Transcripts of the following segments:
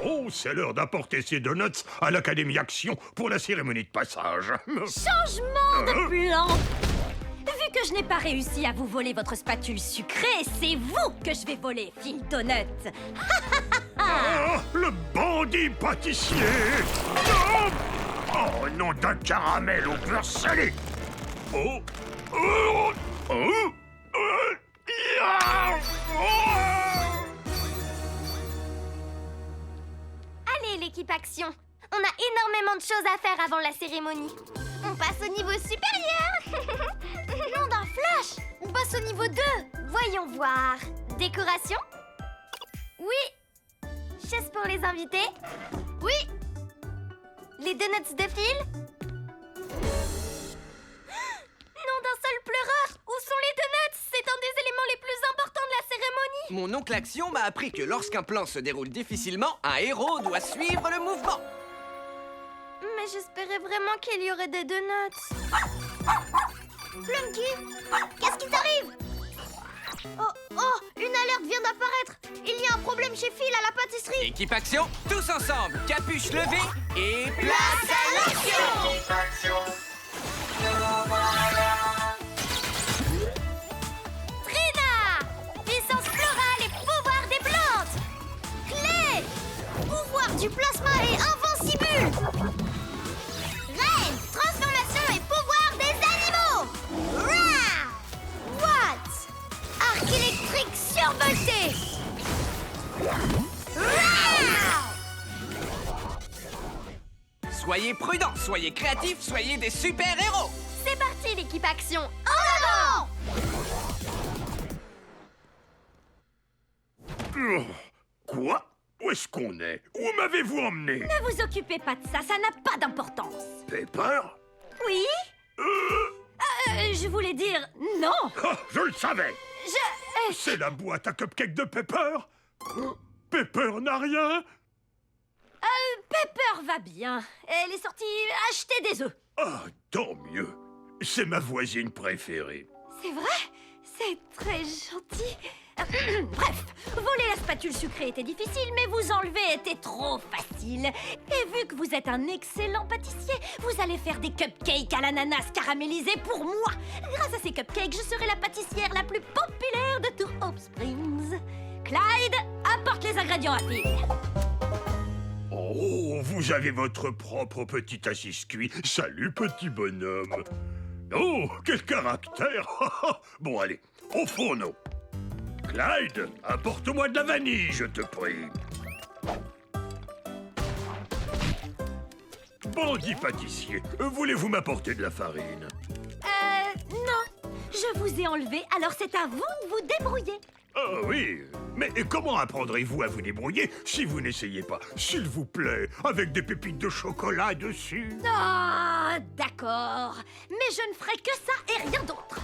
Oh, c'est l'heure d'apporter ces donuts à l'Académie Action pour la cérémonie de passage. Changement de plan! Vu que je n'ai pas réussi à vous voler votre spatule sucrée, c'est vous que je vais voler, Phil Donut! Ah, le bandit pâtissier! Non! Oh, nom d'un caramel au beurre salé! Oh! Oh! Oh! Allez, l'équipe Action. On a énormément de choses à faire avant la cérémonie. On passe au niveau supérieur. Nom d'un flash. On passe au niveau 2. Voyons voir. Décoration? Oui. Chaise pour les invités? Oui. Les donuts de Phil? Nom d'un seul pleureur. Où sont les donuts? C'est un des éléments les plus importants de la cérémonie. Mon oncle Action m'a appris que lorsqu'un plan se déroule difficilement, un héros doit suivre le mouvement. Mais j'espérais vraiment qu'il y aurait des donuts. Plunky, qu'est-ce qui t'arrive? Oh, une alerte vient d'apparaître. Il y a un problème chez Phil à la pâtisserie. Équipe Action, tous ensemble, capuche levée et place à l'action! Trina, puissance florale et pouvoir des plantes. Clé, pouvoir du plasma et invincible. Reine, transformation et pouvoir des animaux. Rah! What? Arc électrique survolté. Rah! Soyez prudents, soyez créatifs, soyez des super-héros! C'est parti, l'équipe Action. En avant! Quoi? Où est-ce qu'on est? Où m'avez-vous emmené? Ne vous occupez pas de ça, ça n'a pas d'importance. Pepper? Oui? Je voulais dire non. Ah, je le savais! Je... C'est la boîte à cupcakes de Pepper? Pepper n'a rien? Pepper va bien. Elle est sortie acheter des œufs. Ah, tant mieux. C'est ma voisine préférée. C'est vrai? C'est très gentil. Bref, voler la spatule sucrée était difficile, mais vous enlever était trop facile. Et vu que vous êtes un excellent pâtissier, vous allez faire des cupcakes à l'ananas caramélisés pour moi. Grâce à ces cupcakes, je serai la pâtissière la plus populaire de tout Hope Springs. Clyde, apporte les ingrédients à Phil. Oh, vous avez votre propre petit assis-cuit. Salut, petit bonhomme. Oh, quel caractère. Bon, allez, au fourneau. Clyde, apporte-moi de la vanille, je te prie. Bandit pâtissier, voulez-vous m'apporter de la farine? Non. Je vous ai enlevé, alors c'est à vous de vous débrouiller. Ah oui, mais comment apprendrez-vous à vous débrouiller si vous n'essayez pas, s'il vous plaît, avec des pépites de chocolat dessus? Ah, d'accord. Mais je ne ferai que ça et rien d'autre.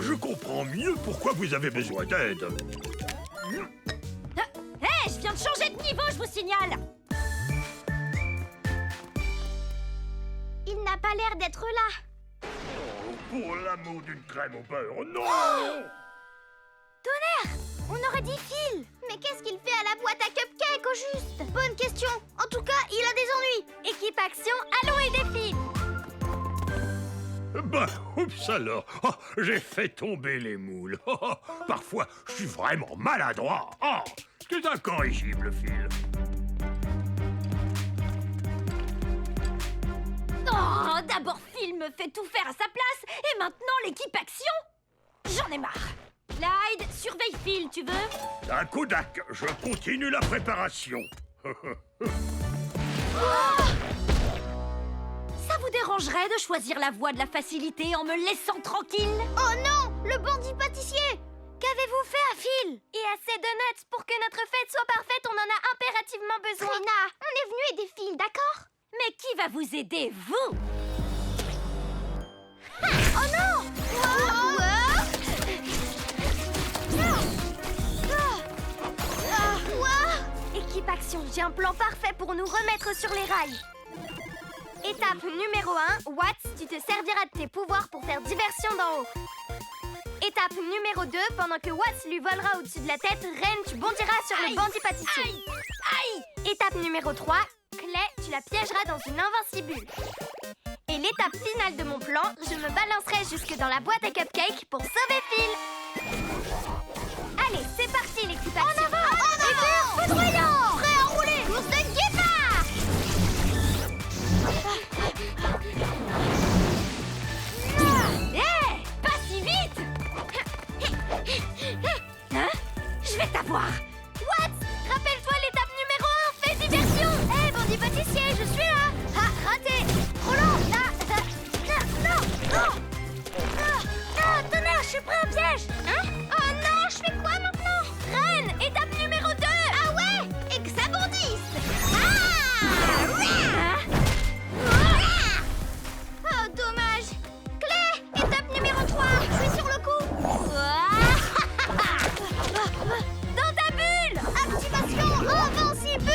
Je comprends mieux pourquoi vous avez besoin d'aide. Hé, je viens de changer de niveau, je vous signale. Il n'a pas l'air d'être là. Oh, pour l'amour d'une crème au beurre, non! Tonnerre! On aurait dit Phil. Mais qu'est-ce qu'il fait à la boîte à cupcakes au juste? Bonne question. En tout cas, il a des ennuis. Équipe Action, allons aider Phil. Bah, oups alors, oh, j'ai fait tomber les moules. Oh, oh, parfois, je suis vraiment maladroit. Oh, c'est incorrigible, Phil. Oh, d'abord Phil me fait tout faire à sa place, et maintenant l'équipe Action. J'en ai marre. Clyde, surveille Phil, tu veux? Un Kodak, je continue la préparation. Ça vous dérangerait de choisir la voie de la facilité en me laissant tranquille? Oh non, le bandit pâtissier. Qu'avez-vous fait à Phil? Et à ces donuts, pour que notre fête soit parfaite, on en a impérativement besoin. Trina, on est venu aider Phil, d'accord? Mais qui va vous aider, vous? Oh non! Équipe Action, j'ai un plan parfait pour nous remettre sur les rails. Étape numéro 1, Watts, tu te serviras de tes pouvoirs pour faire diversion d'en haut. Étape numéro 2, pendant que Watts lui volera au-dessus de la tête, Ren, tu bondiras sur le bandit pâtissier. Aïe! Étape numéro 3, Clay, tu la piégeras dans une invincible. Et l'étape finale de mon plan, je me balancerai jusque dans la boîte à cupcakes pour sauver Phil. Allez, c'est parti l'équipe action. En avant, foudroyant, prêt à rouler, course de guépard. Hé! Pas si vite! Hein? Je vais t'avoir! Watts, rappelle-toi l'étape numéro 1, fais diversion. Hé, bandit pâtissier, je suis là. Ah, raté. Trop lent. Non, tonnerre, je suis prêt au piège. Hein? Oh non, je fais quoi maintenant? Ren, étape numéro 2. Ah ouais? Et que ça bondisse. Oh, dommage. Clay, étape numéro 3. Je suis sur le coup. Dans ta bulle. Activation invincible.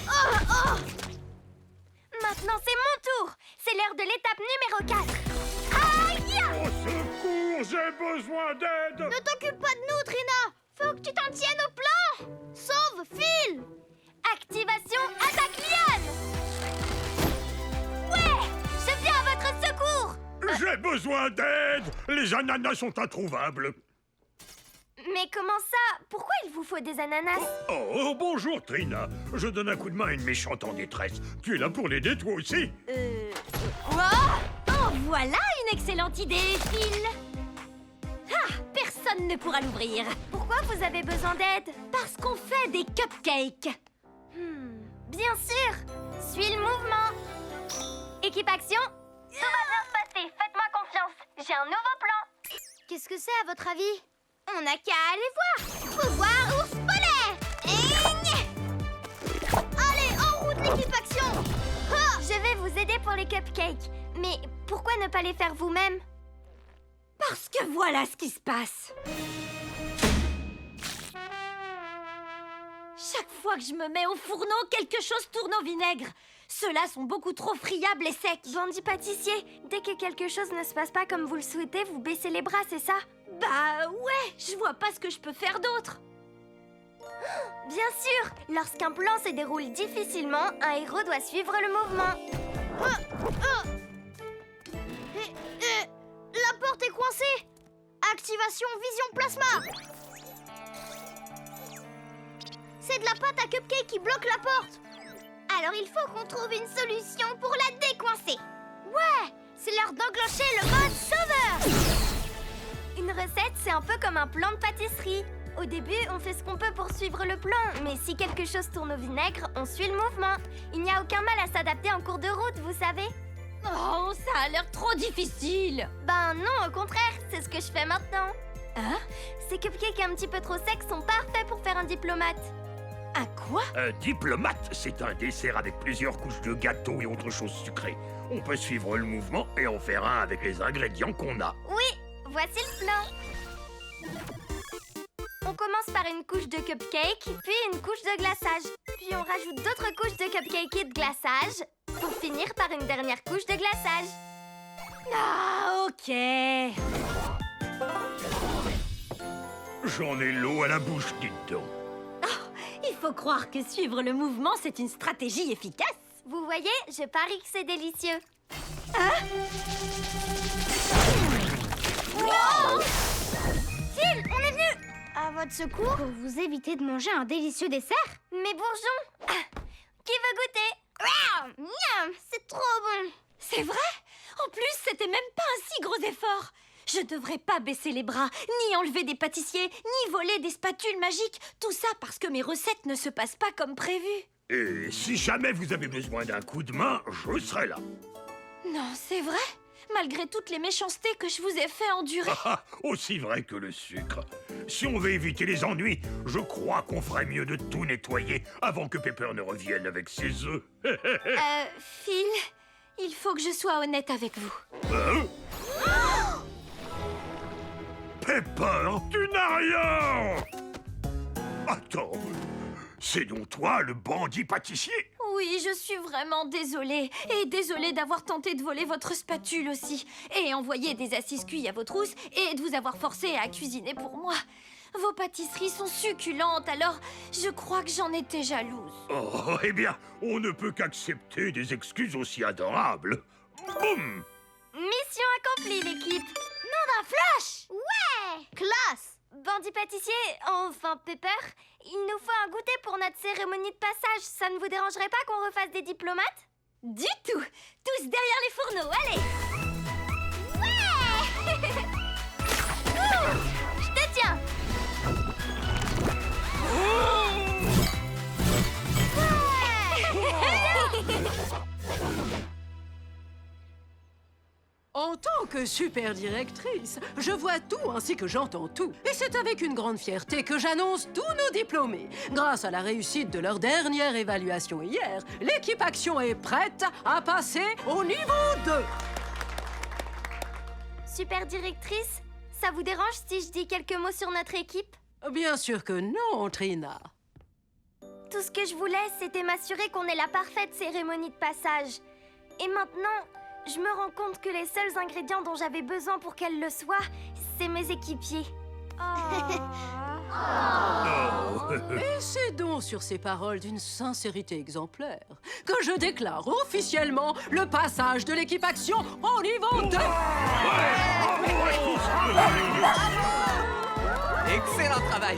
Oh non! Maintenant, c'est mon tour. C'est l'heure de l'étape numéro 4. Aïe! Au secours, j'ai besoin d'aide. Ne t'occupe pas de nous, Trina. Faut que tu t'en tiennes au plan. Sauve Phil. Activation attaque Liane. Ouais, je viens à votre secours. J'ai besoin d'aide. Les ananas sont introuvables. Mais comment ça? Pourquoi il vous faut des ananas? Oh, bonjour Trina. Je donne un coup de main à une méchante en détresse. Tu es là pour l'aider toi aussi? Quoi? Oh, voilà une excellente idée, Phil! Ah, personne ne pourra l'ouvrir. Pourquoi vous avez besoin d'aide? Parce qu'on fait des cupcakes. Bien sûr. Suis le mouvement. Équipe action. Tout va bien se passer. Faites-moi confiance. J'ai un nouveau plan. Qu'est-ce que c'est à votre avis? On n'a qu'à aller voir. Pouvoir ours polaire. Allez, en route l'équipe action. Je vais vous aider pour les cupcakes. Mais pourquoi ne pas les faire vous-même? Parce que voilà ce qui se passe. Chaque fois que je me mets au fourneau, quelque chose tourne au vinaigre. Ceux-là sont beaucoup trop friables et secs. Bandit pâtissier, dès que quelque chose ne se passe pas comme vous le souhaitez, vous baissez les bras, c'est ça? Bah ouais, je vois pas ce que je peux faire d'autre. Bien sûr, lorsqu'un plan se déroule difficilement, un héros doit suivre le mouvement. La porte est coincée. Activation vision plasma. C'est de la pâte à cupcake qui bloque la porte. Alors il faut qu'on trouve une solution pour la décoincer. Ouais, c'est l'heure d'enclencher le mode sauveur. Une recette, c'est un peu comme un plan de pâtisserie. Au début, on fait ce qu'on peut pour suivre le plan, mais si quelque chose tourne au vinaigre, on suit le mouvement. Il n'y a aucun mal à s'adapter en cours de route, vous savez. Oh, ça a l'air trop difficile. Ben non, au contraire, c'est ce que je fais maintenant. Hein? Ces cupcakes un petit peu trop secs sont parfaits pour faire un diplomate. Un quoi? Un diplomate, c'est un dessert avec plusieurs couches de gâteau et autres choses sucrées. On peut suivre le mouvement et en faire un avec les ingrédients qu'on a. Oui, voici le plan. On commence par une couche de cupcake, puis une couche de glaçage. Puis on rajoute d'autres couches de cupcake et de glaçage, pour finir par une dernière couche de glaçage. Ah, ok. J'en ai l'eau à la bouche, dites donc. Il faut croire que suivre le mouvement, c'est une stratégie efficace. Vous voyez, je parie que c'est délicieux. Wow! Phil, on est venu à votre secours pour vous éviter de manger un délicieux dessert. Mais bourgeons, qui veut goûter? Wow! Miam, c'est trop bon. C'est vrai? En plus, c'était même pas un si gros effort. Je devrais pas baisser les bras, ni enlever des pâtissiers, ni voler des spatules magiques. Tout ça parce que mes recettes ne se passent pas comme prévu. Et si jamais vous avez besoin d'un coup de main, je serai là. Non, c'est vrai? Malgré toutes les méchancetés que je vous ai fait endurer. Aussi vrai que le sucre. Si on veut éviter les ennuis, je crois qu'on ferait mieux de tout nettoyer avant que Pepper ne revienne avec ses œufs. Phil, il faut que je sois honnête avec vous. Hein? fait peur. Tu n'as rien. Attends, c'est donc toi le bandit pâtissier? Oui, je suis vraiment désolée. Et désolée d'avoir tenté de voler votre spatule aussi. Et envoyer des assis-cuits à votre housse et de vous avoir forcé à cuisiner pour moi. Vos pâtisseries sont succulentes, alors je crois que j'en étais jalouse. Oh, eh bien, on ne peut qu'accepter des excuses aussi adorables. Boum! Mission accomplie, l'équipe. Nom d'un flash. Ouais. Classe. Bandit pâtissier, enfin Pepper, il nous faut un goûter pour notre cérémonie de passage. Ça ne vous dérangerait pas qu'on refasse des diplomates? Du tout! Tous derrière les fourneaux, allez! Ouais. Ouh, je te tiens. En tant que super directrice, je vois tout ainsi que j'entends tout. Et c'est avec une grande fierté que j'annonce tous nos diplômés. Grâce à la réussite de leur dernière évaluation hier, l'équipe Action est prête à passer au niveau 2. Super directrice, ça vous dérange si je dis quelques mots sur notre équipe? Bien sûr que non, Trina. Tout ce que je voulais, c'était m'assurer qu'on ait la parfaite cérémonie de passage. Et maintenant, je me rends compte que les seuls ingrédients dont j'avais besoin pour qu'elle le soit, c'est mes équipiers. Et c'est donc sur ces paroles d'une sincérité exemplaire que je déclare officiellement le passage de l'équipe Action au niveau 2. Excellent travail!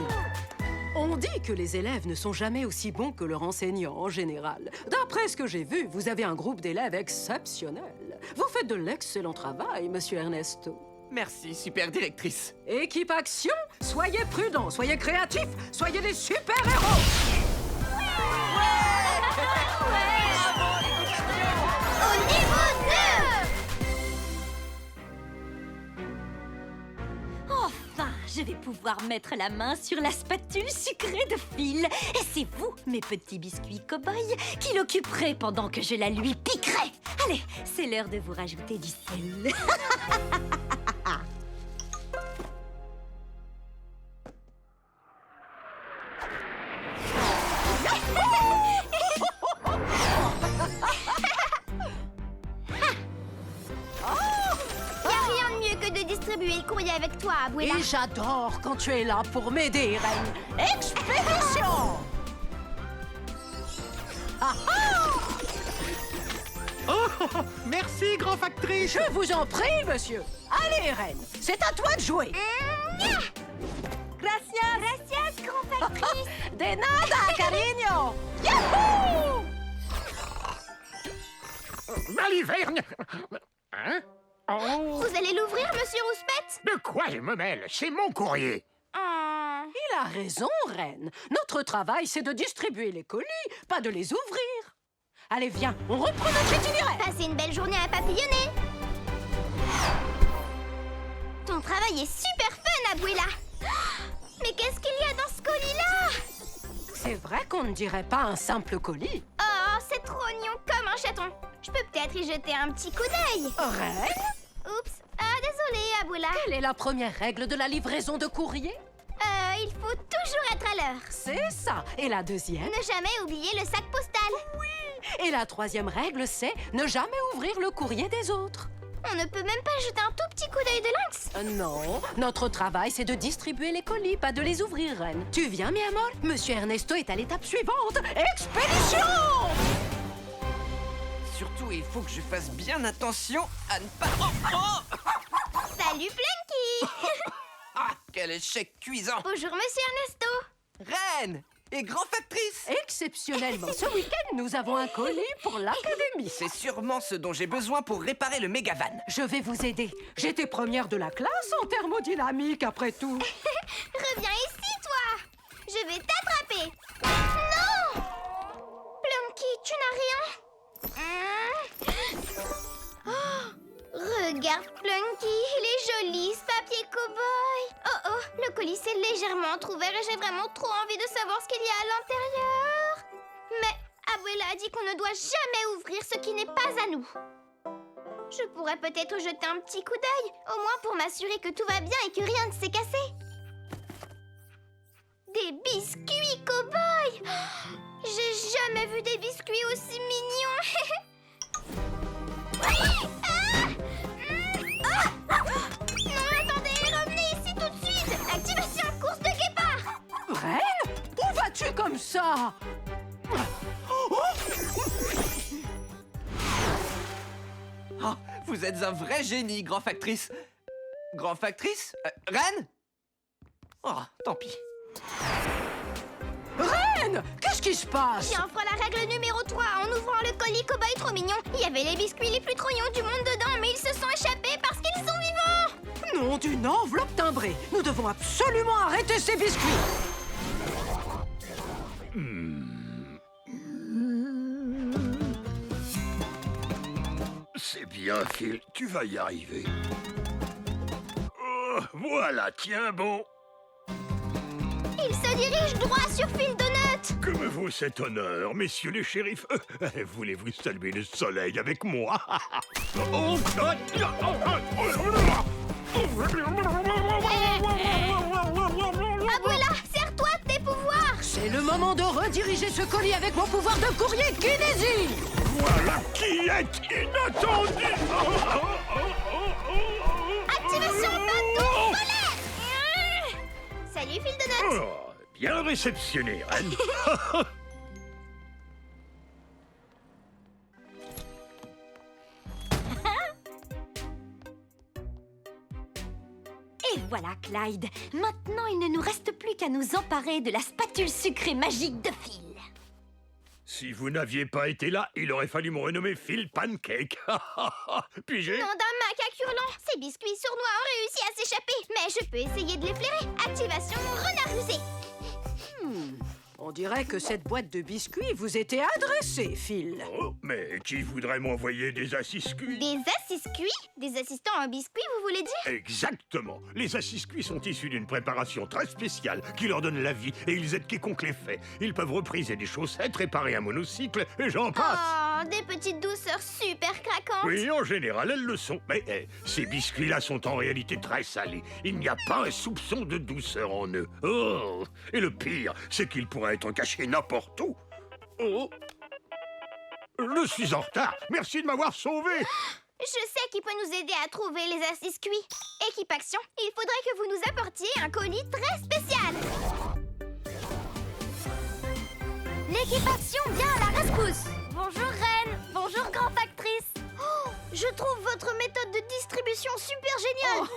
On dit que les élèves ne sont jamais aussi bons que leur enseignant en général. D'après ce que j'ai vu, vous avez un groupe d'élèves exceptionnel. Vous faites de l'excellent travail, monsieur Ernesto. Merci, super directrice. Équipe Action, soyez prudents, soyez créatifs, soyez des super-héros. Au niveau 2! Enfin, je vais pouvoir mettre la main sur la spatule sucrée de Phil. Et c'est vous, mes petits biscuits cow-boys, qui l'occuperez pendant que je la lui piquerai. Allez, c'est l'heure de vous rajouter du sel. Y a rien de mieux que de distribuer le courrier avec toi, Abuela. Et j'adore quand tu es là pour m'aider, Reine. Expédition! Merci, grand factrice. Je vous en prie, monsieur. Allez, Reine, c'est à toi de jouer. Gracias, grand factrice. De nada, cariño. Yahoo! Maliverne. Hein? Oh. Vous allez l'ouvrir, monsieur Rouspette? De quoi je me mêle? C'est mon courrier. Il a raison, Reine. Notre travail, c'est de distribuer les colis, pas de les ouvrir. Allez, viens, on reprend notre itinéraire. Passez une belle journée à papillonner. Ton travail est super fun, Abuela. Mais qu'est-ce qu'il y a dans ce colis-là? C'est vrai qu'on ne dirait pas un simple colis. Oh, c'est trop mignon comme un chaton. Je peux peut-être y jeter un petit coup d'œil. Reine, Oups. Ah, désolée, Abuela. quelle est la première règle de la livraison de courrier? Il faut toujours être à l'heure. C'est ça. Et la deuxième? Ne jamais oublier le sac postal. Et la troisième règle, c'est ne jamais ouvrir le courrier des autres. On ne peut même pas jeter un tout petit coup d'œil de lynx. Non, notre travail, c'est de distribuer les colis, pas de les ouvrir, Reine. Tu viens, mi amor? Monsieur Ernesto est à l'étape suivante. Expédition! Surtout, il faut que je fasse bien attention à ne pas... Oh! Salut, Plunky. Ah, quel échec cuisant! Bonjour, monsieur Ernesto. Reine et grand factrice! Exceptionnellement, ce week-end, nous avons un colis pour l'académie. C'est sûrement ce dont j'ai besoin pour réparer le mégavan. Je vais vous aider. J'étais première de la classe en thermodynamique, après tout. Reviens ici, toi. Je vais t'attraper. Non! Plunky, tu n'as rien? Oh, regarde, Plunky, il est joli, ce papier cow-boy. Oh, le colis s'est légèrement entrouvert et j'ai vraiment trop envie de savoir ce qu'il y a à l'intérieur. Mais Abuela a dit qu'on ne doit jamais ouvrir ce qui n'est pas à nous. Je pourrais peut-être jeter un petit coup d'œil, au moins pour m'assurer que tout va bien et que rien ne s'est cassé. Des biscuits cow-boys! J'ai jamais vu des biscuits aussi mignons. Non, attendez, revenez ici tout de suite. Activation course de guépard. Reine, où vas-tu comme ça? Oh, vous êtes un vrai génie, Grand Factrice. Grand Factrice? Reine? Oh, tant pis. Reine, qu'est-ce qui se passe? J'ai enfreint la règle numéro 3 en ouvrant le colis cow-boy trop mignon. Il y avait les biscuits les plus trognons du monde dedans, mais ils se sont échappés parce qu'ils sont vivants. Non, d'une enveloppe timbrée. Nous devons absolument arrêter ces biscuits. C'est bien, Phil, tu vas y arriver. Oh, voilà, tiens bon. Il se dirige droit sur Phil Donut. Que me vaut cet honneur, messieurs les shérifs? Voulez-vous saluer le soleil avec moi? Oh, Abuela, sers-toi de tes pouvoirs. C'est le moment de rediriger ce colis avec mon pouvoir de courrier kinésie. voilà qui est inattendu! Activation bateau volet. Salut Phil Donut. Oh, bien réceptionné, Reine. Et voilà, Clyde. Maintenant, il ne nous reste plus qu'à nous emparer de la spatule sucrée magique de Phil. Si vous n'aviez pas été là, il aurait fallu me renommer Phil Pancake. Puis j'ai... Nom d'un macaque hurlant. Ces biscuits sournois ont réussi à s'échapper, mais je peux essayer de les flairer. Activation renard rusé. On dirait que cette boîte de biscuits vous était adressée, Phil. Oh, mais qui voudrait m'envoyer des assis-cuits? Des assis-cuits? Des assistants en biscuits, vous voulez dire? Exactement. Les assis-cuits sont issus d'une préparation très spéciale qui leur donne la vie et ils aident quiconque les fait. Ils peuvent repriser des chaussettes, réparer un monocycle et j'en passe. Oh, des petites douceurs super craquantes. Oui, en général, elles le sont. Mais ces biscuits-là sont en réalité très salés. Il n'y a pas un soupçon de douceur en eux. Oh! Et le pire, c'est qu'ils pourraient être cachés n'importe où. Oh! Je suis en retard. Merci de m'avoir sauvé. Je sais qui peut nous aider à trouver les assis-cuits. Équipe Action, il faudrait que vous nous apportiez un colis très spécial. L'équipe Action vient à la rescousse. Bonjour, Reine. Bonjour, Grand Factrice. Oh, je trouve votre méthode de distribution super géniale.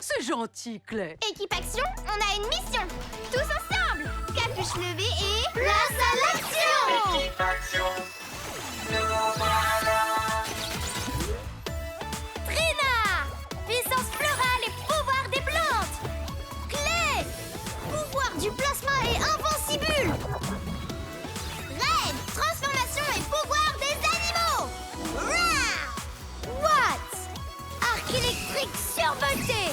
C'est gentil, Clay. Équipe Action, on a une mission. Tous ensemble, capuche levée et... place à l'action. Équipe Action, nous voilà. Trina, puissance florale et pouvoir des plantes. Clé, pouvoir du plasma et invincible. Red, transformation et pouvoir des animaux. Rah! Watt, arc électrique survolté.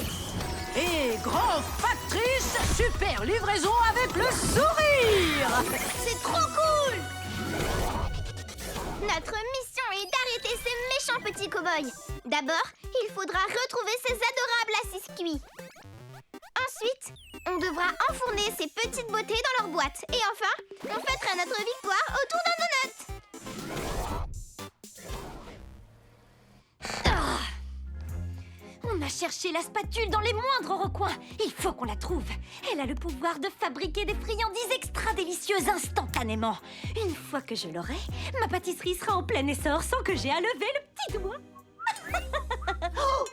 Et Grand Factrice, super livraison avec le sourire. C'est trop cool. Notre mission est d'arrêter ces méchants petits cow-boys. D'abord, il faudra retrouver ces adorables assis-cuits. Ensuite, on devra enfourner ces petites beautés dans leur boîte. Et enfin, on fêtera notre victoire autour d'un donut. Ah! On a cherché la spatule dans les moindres recoins. Il faut qu'on la trouve. Elle a le pouvoir de fabriquer des friandises extra délicieuses instantanément. Une fois que je l'aurai, ma pâtisserie sera en plein essor sans que j'aie à lever le petit doigt. Oh!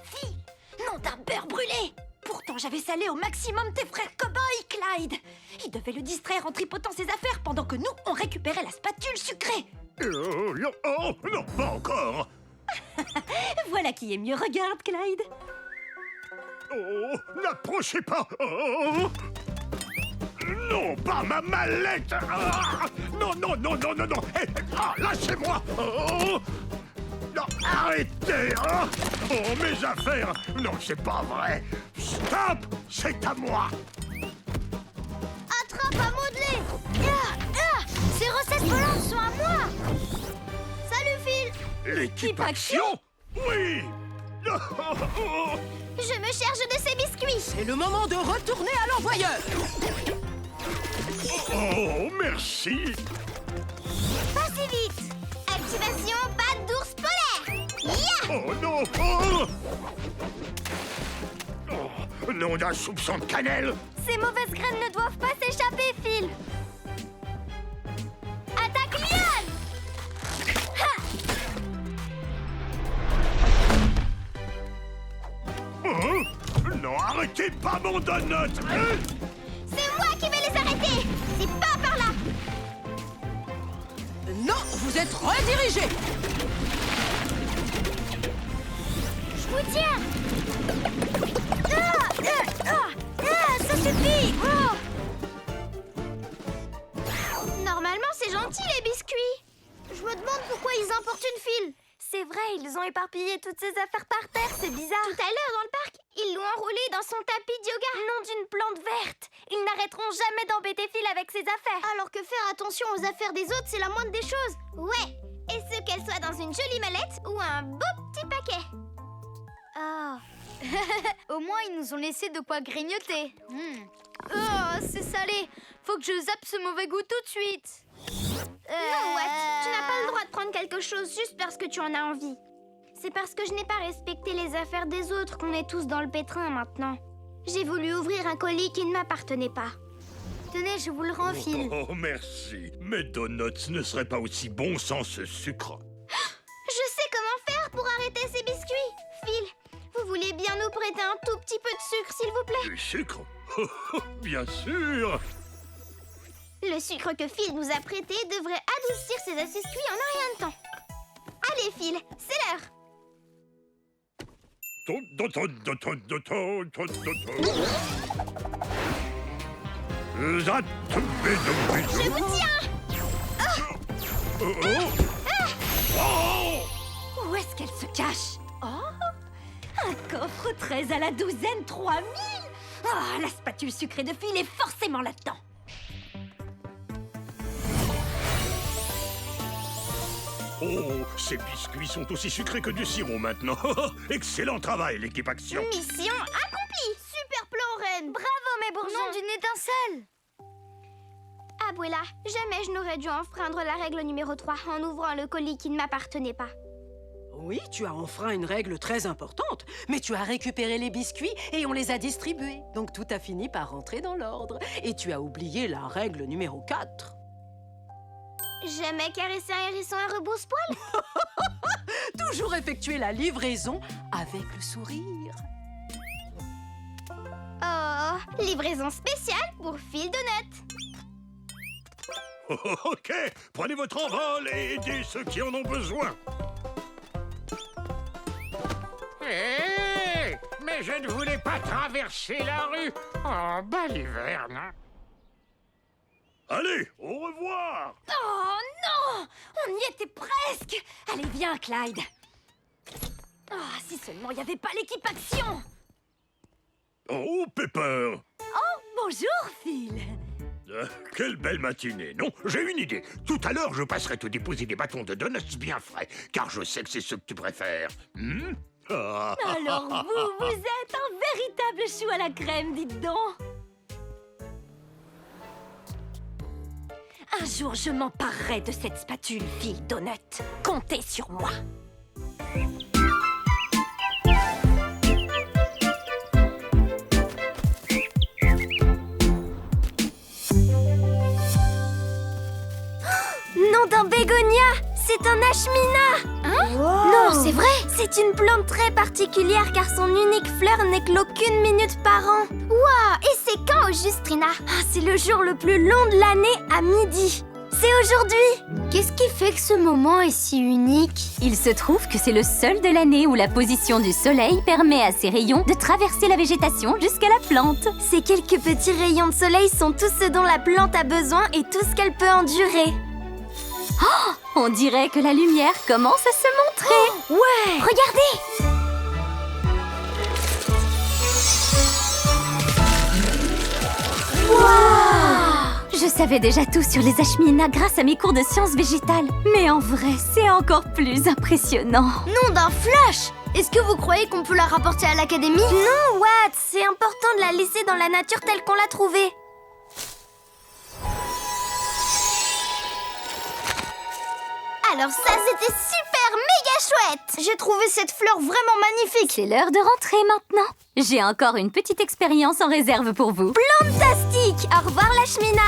Fille, nom d'un beurre brûlé. Pourtant, j'avais salé au maximum tes frères cow-boys, Clyde. Ils devaient le distraire en tripotant ses affaires pendant que nous, on récupérait la spatule sucrée. Oh, non, pas encore. Voilà qui est mieux. Regarde, Clyde. Oh, n'approchez pas. Oh. Non, pas ma mallette. Ah, non. Lâchez-moi. Oh. Non, arrêtez. Oh, mes affaires. Non, c'est pas vrai. Stop, c'est à moi. Attrape à modeler. Ces recettes volantes sont à moi. Salut Phil. L'équipe Action? Oui. Je me charge de ces biscuits. C'est le moment de retourner à l'envoyeur. Oh, merci. Pas si vite. Activation patte d'ours polaire. Ya! Oh non. Oh, nom d'un soupçon de cannelle. Ces mauvaises graines ne doivent pas s'échapper, Phil. Attaque Lyon! Oh, non, arrêtez pas mon donut. C'est moi qui vais les arrêter. C'est pas par là. Non, vous êtes redirigés. Je vous tiens. Ça suffit. Normalement, c'est gentil, les biscuits. Je me demande pourquoi ils importunent Phil. C'est vrai, ils ont éparpillé toutes ces affaires par terre, c'est bizarre. Tout à l'heure, dans le parc, ils l'ont enroulé dans son tapis de yoga. Nom d'une plante verte. Ils n'arrêteront jamais d'embêter Phil avec ses affaires. Alors que faire attention aux affaires des autres, c'est la moindre des choses. Ouais, et ce qu'elles soient dans une jolie mallette ou un beau petit paquet. Oh. Au moins, ils nous ont laissé de quoi grignoter. Oh, c'est salé. Faut que je zappe ce mauvais goût tout de suite. Non, Watt, tu n'as pas le droit de prendre quelque chose juste parce que tu en as envie. C'est parce que je n'ai pas respecté les affaires des autres qu'on est tous dans le pétrin maintenant. J'ai voulu ouvrir un colis qui ne m'appartenait pas. Tenez, je vous le rends, Phil. Oh, merci. Mes donuts ne seraient pas aussi bons sans ce sucre. Je sais comment faire pour arrêter ces biscuits. Phil, vous voulez bien nous prêter un tout petit peu de sucre, s'il vous plaît? Du sucre? Bien sûr. Le sucre que Phil nous a prêté devrait adoucir ces biscuits en un rien de temps. Allez, Phil, c'est l'heure. Je vous tiens. Où est-ce qu'elle se cache? Oh, un coffre 13 à la douzaine, 3000. Ah, la spatule sucrée de Phil est forcément là-dedans. Oh, ces biscuits sont aussi sucrés que du sirop maintenant. Excellent travail, l'équipe Action. Mission accomplie. Super plan, Reine. Bravo, mes bourgeons. Nom d'une étincelle. Abuela, jamais je n'aurais dû enfreindre la règle numéro 3 en ouvrant le colis qui ne m'appartenait pas. Oui, tu as enfreint une règle très importante, mais tu as récupéré les biscuits et on les a distribués. Donc tout a fini par rentrer dans l'ordre. Et tu as oublié la règle numéro 4. Jamais caresser un hérisson à rebrousse-poil. Toujours effectuer la livraison avec le sourire. Oh, livraison spéciale pour Phil Donut. Ok, prenez votre envol et aidez ceux qui en ont besoin. Hé, mais je ne voulais pas traverser la rue. Oh, baliverne. Allez, au revoir. Oh non! On y était presque! Allez, viens, Clyde. Ah, si seulement il n'y avait pas l'équipe Action! Oh, Pepper. Oh, bonjour, Phil. Quelle belle matinée, non? J'ai une idée. Tout à l'heure, je passerai te déposer des bâtons de donuts bien frais, car je sais que c'est ce que tu préfères. Alors vous êtes un véritable chou à la crème, dites donc. Un jour, je m'emparerai de cette spatule, Phil Donut. Comptez sur moi. Nom d'un bégonia. C'est un ashmina. Hein? Non, c'est vrai. C'est une plante très particulière car son unique fleur n'éclot qu'une minute par an. Waouh! Et c'est quand au juste, Trina? C'est le jour le plus long de l'année à midi. C'est aujourd'hui. Qu'est-ce qui fait que ce moment est si unique? Il se trouve que c'est le seul de l'année où la position du soleil permet à ses rayons de traverser la végétation jusqu'à la plante. Ces quelques petits rayons de soleil sont tout ce dont la plante a besoin et tout ce qu'elle peut endurer. Oh, on dirait que la lumière commence à se montrer. Ouais! Regardez! Je savais déjà tout sur les ashminas grâce à mes cours de sciences végétales. Mais en vrai, c'est encore plus impressionnant. Nom d'un flash! Est-ce que vous croyez qu'on peut la rapporter à l'académie? Non, Watt, c'est important de la laisser dans la nature telle qu'on l'a trouvée. Alors ça, c'était super méga chouette! J'ai trouvé cette fleur vraiment magnifique! C'est l'heure de rentrer maintenant. J'ai encore une petite expérience en réserve pour vous. Fantastique! Au revoir, Lashmina!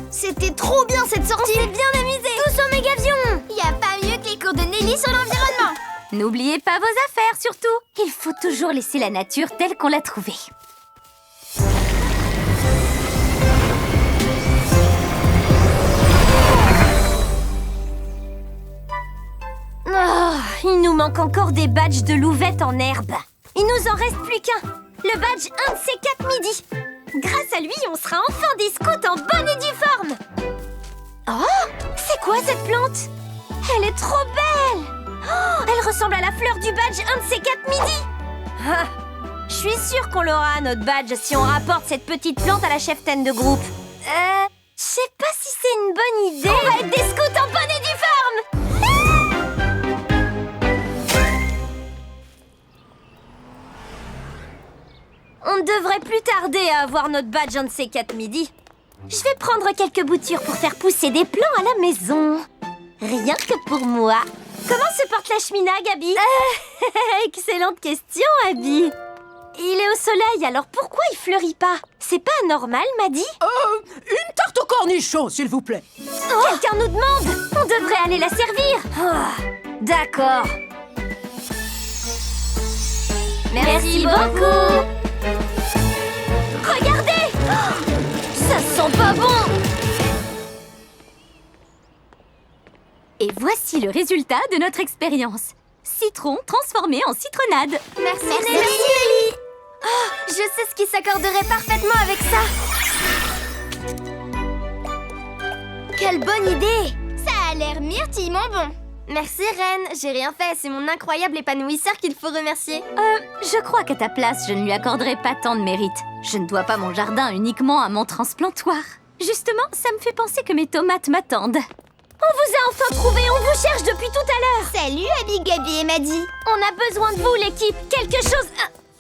C'était trop bien cette sortie! On s'est bien amusés! Tous au Mégavion! Y a pas mieux que les cours de Nelly sur l'environnement! N'oubliez pas vos affaires, surtout. Il faut toujours laisser la nature telle qu'on l'a trouvée. Oh, il nous manque encore des badges de louvettes en herbe. Il nous en reste plus qu'un. Le badge 1 de ces 4 midis. Grâce à lui, on sera enfin des scouts en bonne et due forme. Oh, c'est quoi cette plante? Elle est trop belle. Oh, elle ressemble à la fleur du badge 1 de ces 4 midis. Ah, je suis sûre qu'on l'aura, notre badge, si on rapporte cette petite plante à la cheftaine de groupe. Je sais pas si c'est une bonne idée. On va être des scouts en bonne et due forme. On ne devrait plus tarder à avoir notre badge un de ces 4 midis. Je vais prendre quelques boutures pour faire pousser des plants à la maison. Rien que pour moi. Comment se porte l'ashmina, Gabi? Excellente question, Abby. Il est au soleil, alors pourquoi il fleurit pas? C'est pas anormal, Maddy? Une tarte au cornichon, s'il vous plaît. Quelqu'un nous demande. On devrait aller la servir. Oh, d'accord. Merci beaucoup. Regardez! Oh, ça sent pas bon! Et voici le résultat de notre expérience. Citron transformé en citronnade. Merci Nelly! Oh, je sais ce qui s'accorderait parfaitement avec ça! Quelle bonne idée! Ça a l'air myrtillement bon! Merci Reine, j'ai rien fait, c'est mon incroyable épanouisseur qu'il faut remercier. Je crois qu'à ta place, je ne lui accorderai pas tant de mérite. Je ne dois pas mon jardin uniquement à mon transplantoir. Justement, ça me fait penser que mes tomates m'attendent. On vous a enfin trouvé, on vous cherche depuis tout à l'heure. Salut Abby, Gabi et Maddy. On a besoin de vous, l'équipe. Quelque chose...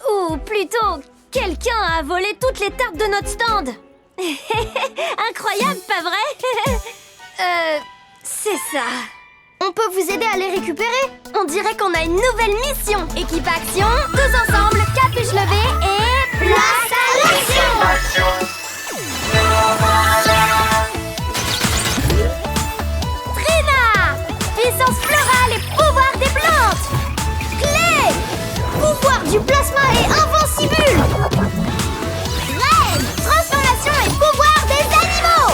ou plutôt, quelqu'un a volé toutes les tartes de notre stand. Incroyable, pas vrai? C'est ça. On peut vous aider à les récupérer? On dirait qu'on a une nouvelle mission. Équipe action, tous ensemble, capuche levée et... place à l'action! Action. Nous voilà. Trina! Puissance florale et pouvoir des plantes! Clé! Pouvoir du plasma et invincible! Reine! Transformation et pouvoir des animaux!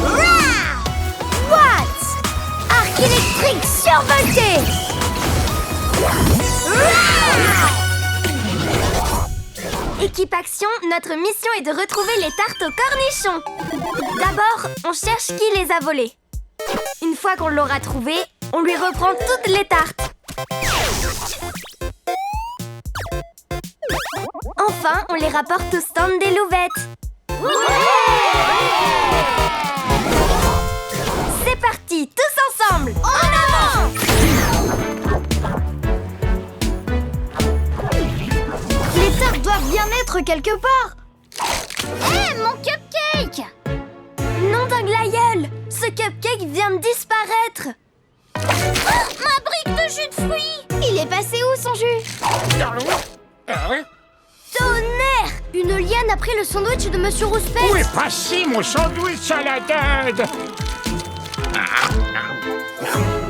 Rah! What? Arc électrique survolté! Rah! Équipe action, notre mission est de retrouver les tartes aux cornichons. D'abord, on cherche qui les a volées. Une fois qu'on l'aura trouvé, on lui reprend toutes les tartes. Enfin, on les rapporte au stand des louvettes. C'est parti, tous ensemble, en avant! Les tartes doivent bien être quelque part. Hé, mon cupcake! Nom d'un glaïeul! Ce cupcake vient de disparaître! Oh, ma brique de jus de fruits! Il est passé où, son jus? Dans l'eau. Tonnerre! Une liane a pris le sandwich de Monsieur Rouspette! Où est passé mon sandwich à la dinde?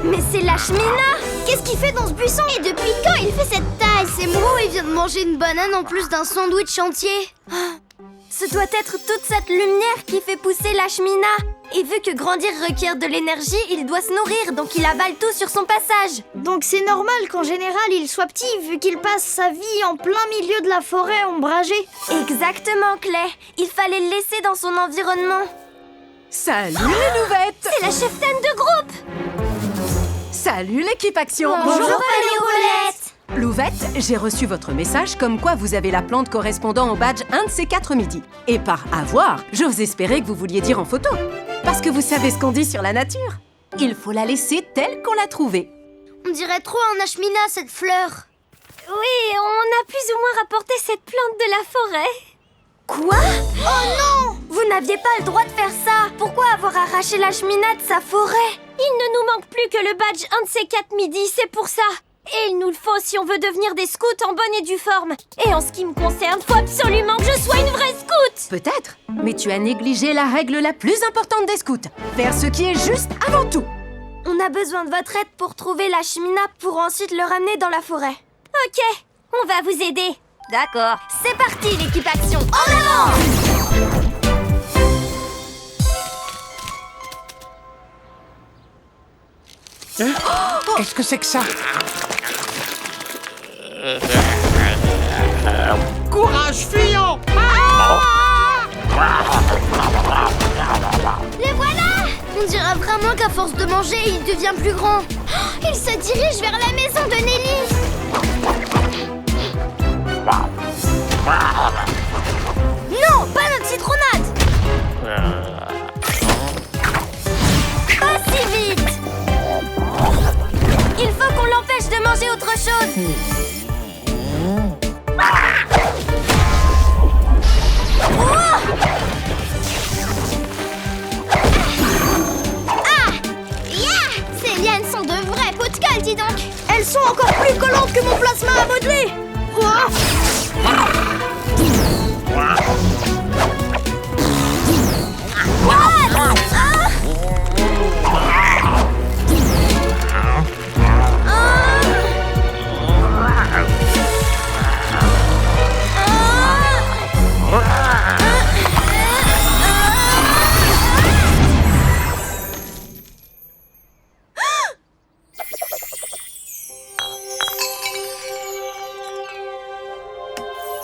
Mais c'est l'ashmina! Qu'est-ce qu'il fait dans ce buisson? Et depuis quand il fait cette taille? C'est moi, il vient de manger une banane en plus d'un sandwich entier! Ce doit être toute cette lumière qui fait pousser l'ashmina! Et vu que grandir requiert de l'énergie, il doit se nourrir, donc il avale tout sur son passage. Donc c'est normal qu'en général il soit petit, vu qu'il passe sa vie en plein milieu de la forêt ombragée. Exactement, Clay. Il fallait le laisser dans son environnement. Salut les louvettes! C'est la cheftaine de groupe. Salut l'équipe action! Bonjour, Paléolette. Louvette, j'ai reçu votre message comme quoi vous avez la plante correspondant au badge 1 de ces 4 midis. Et par avoir, j'ose espérer que vous vouliez dire en photo. Parce que vous savez ce qu'on dit sur la nature. Il faut la laisser telle qu'on l'a trouvée. On dirait trop un ashmina, cette fleur. Oui, on a plus ou moins rapporté cette plante de la forêt. Quoi? Oh non! Vous n'aviez pas le droit de faire ça. Pourquoi avoir arraché l'ashmina de sa forêt? Il ne nous manque plus que le badge 1 de ces 4 midis, c'est pour ça. Et il nous le faut si on veut devenir des scouts en bonne et due forme. Et en ce qui me concerne, faut absolument que je sois une vraie scout. Peut-être, mais tu as négligé la règle la plus importante des scouts. Faire ce qui est juste avant tout. On a besoin de votre aide pour trouver l'ashmina pour ensuite le ramener dans la forêt. Ok, on va vous aider. D'accord. C'est parti, l'équipe action. En avant! Qu'est-ce que c'est que ça? Courage, fuyons! Les voilà! On dirait vraiment qu'à force de manger, il devient plus grand. Il se dirige vers la maison de Nelly. Non, pas notre citronnade! Pas si vite! Il faut qu'on l'empêche de manger autre chose. Ces lianes sont de vrais pots de colle, dis donc. Elles sont encore plus collantes que mon plasma à modeler.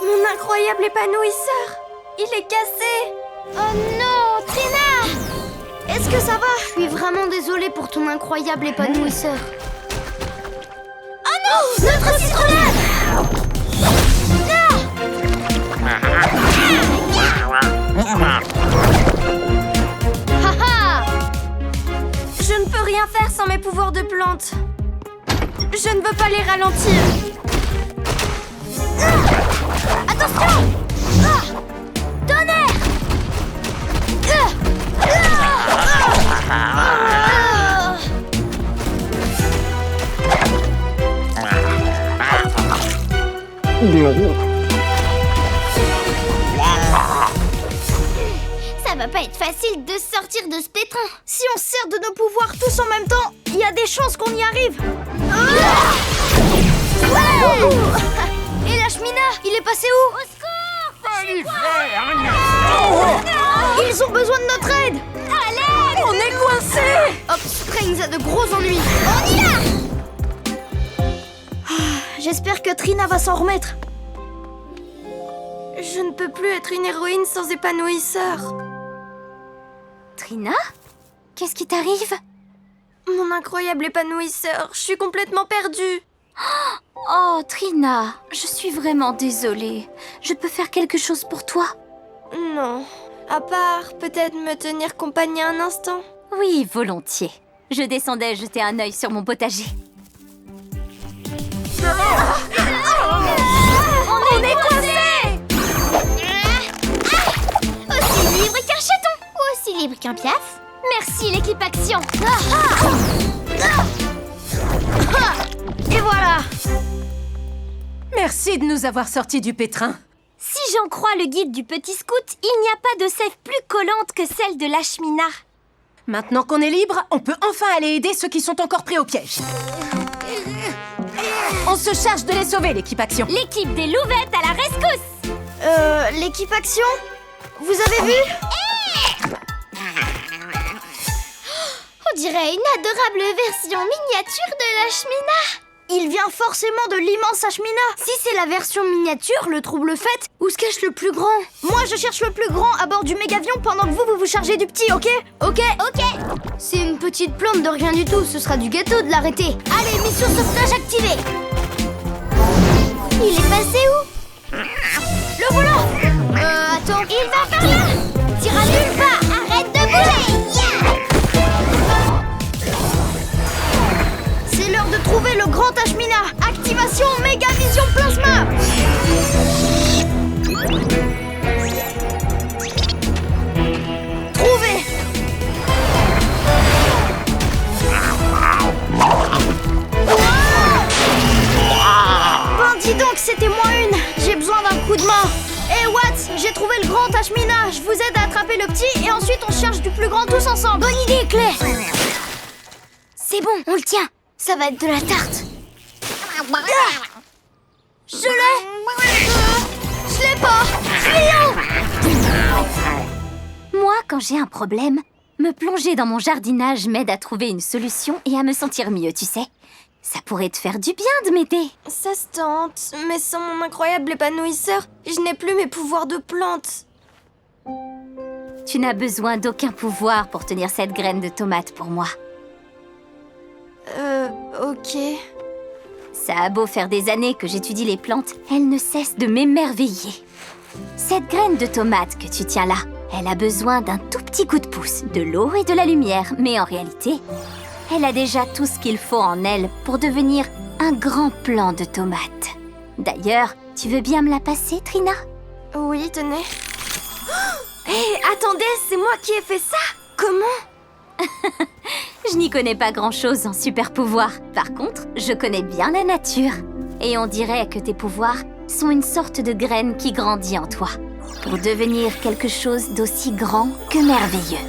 Mon incroyable épanouisseur, il est cassé. Oh non, Trina! Est-ce que ça va? Je suis vraiment désolée pour ton incroyable épanouisseur. Oh non! Notre citronnade! Haha! Je ne peux rien faire sans mes pouvoirs de plante. Je ne veux pas les ralentir. Attention! Tonnerre! Ça va pas être facile de sortir de ce pétrin. Si on sert de nos pouvoirs tous en même temps, il y a des chances qu'on y arrive. Et l'ashmina, il est passé où? Au secours! Ils ont besoin de notre aide! Allez! On est coincés! Hopsprings a de gros ennuis. On y va! J'espère que Trina va s'en remettre. Je ne peux plus être une héroïne sans épanouisseur. Trina? Qu'est-ce qui t'arrive? Mon incroyable épanouisseur, je suis complètement perdue. Oh, Trina, je suis vraiment désolée. Je peux faire quelque chose pour toi? Non, à part peut-être me tenir compagnie un instant. Oui, volontiers. Je descendais jeter un œil sur mon potager. On est coincés! Aussi libre qu'un chaton! Aussi libre qu'un piaf! Merci, l'équipe action. Et voilà! Merci de nous avoir sortis du pétrin. Si j'en crois le guide du petit scout, il n'y a pas de sève plus collante que celle de l'ashmina. Maintenant qu'on est libre, on peut enfin aller aider ceux qui sont encore pris au piège. On se charge de les sauver, l'équipe action. L'équipe des louvettes à la rescousse. L'équipe action? Vous avez vu? On dirait une adorable version miniature de l'ashmina. Il vient forcément de l'immense ashmina. Si c'est la version miniature, le trouble fait, où se cache le plus grand? Moi, je cherche le plus grand à bord du mégavion pendant que vous vous chargez du petit, ok? Ok. C'est une petite plante de rien du tout, ce sera du gâteau de l'arrêter. Allez, mission sauvetage activée. c'est où? Le volant! Attends. Il va par là! T'iras nulle part! Arrête de bouger! C'est l'heure de trouver le grand Ashmina! Activation Méga Vision Plasma! Trouvé! Ben dis donc, c'était moi une! J'ai besoin d'un coup de main! Hé Watts, j'ai trouvé le grand Ashmina! Je vous aide à attraper le petit et ensuite on cherche du plus grand tous ensemble! Bonne idée, Claire! C'est bon, on le tient! Ça va être de la tarte! Je l'ai! Je l'ai pas! Fuyons! Moi, quand j'ai un problème, me plonger dans mon jardinage m'aide à trouver une solution et à me sentir mieux, tu sais. Ça pourrait te faire du bien de m'aider. Ça se tente, mais sans mon incroyable épanouisseur, je n'ai plus mes pouvoirs de plante. Tu n'as besoin d'aucun pouvoir pour tenir cette graine de tomate pour moi. Ok. Ça a beau faire des années que j'étudie les plantes, elles ne cessent de m'émerveiller. Cette graine de tomate que tu tiens là, elle a besoin d'un tout petit coup de pouce, de l'eau et de la lumière. Mais en réalité, elle a déjà tout ce qu'il faut en elle pour devenir un grand plant de tomate. D'ailleurs, tu veux bien me la passer, Trina? Oui, tenez. Hé, attendez, c'est moi qui ai fait ça? Comment? Je n'y connais pas grand-chose en super pouvoir. Par contre, je connais bien la nature. Et on dirait que tes pouvoirs sont une sorte de graine qui grandit en toi, pour devenir quelque chose d'aussi grand que merveilleux.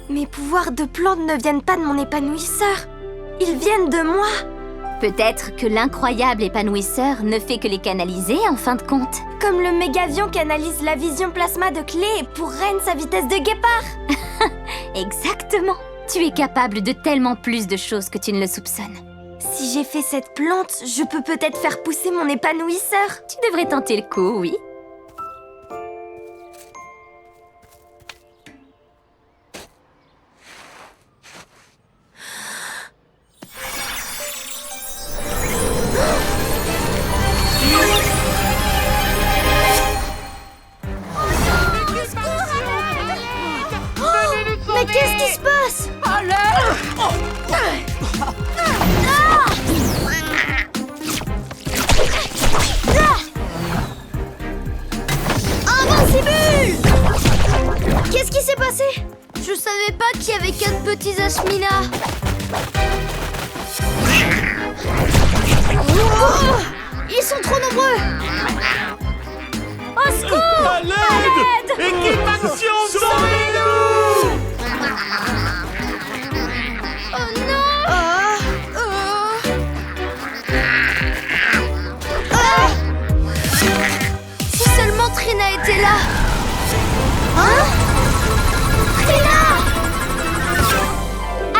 Mes pouvoirs de plante ne viennent pas de mon épanouisseur. Ils viennent de moi. Peut-être que l'incroyable épanouisseur ne fait que les canaliser en fin de compte. Comme le mégavion canalise la vision plasma de Clé pour Reine sa vitesse de guépard. Exactement. Tu es capable de tellement plus de choses que tu ne le soupçonnes. Si j'ai fait cette plante, je peux peut-être faire pousser mon épanouisseur. Tu devrais tenter le coup, oui. Mais qu'est-ce qui se passe? Invincible! Qu'est-ce qui s'est passé? Je savais pas qu'il y avait 4 petits Ashmina. Oh, ils sont trop nombreux. Au secours! À l'aide! Équipe Action, sauvez-nous! Oh non! Si seulement Trina était là! Hein? Trina!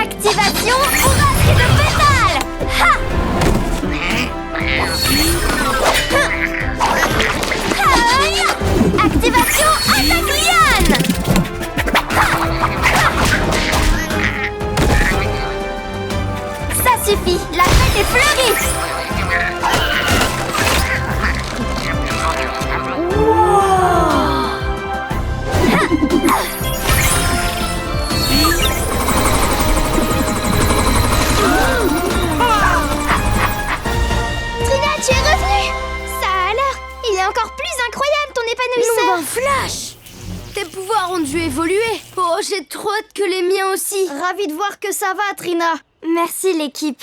Activation bourrasque de pétales! Ha! Aïe! Activation attaque liane! Ça suffit, la fête est fleurie! Trina, tu es revenue! Ça alors? Il est encore plus incroyable ton épanouisseur! L'ombre flash! Tes pouvoirs ont dû évoluer! Oh, j'ai trop hâte que les miens aussi! Ravie de voir que ça va, Trina! Merci, l'équipe!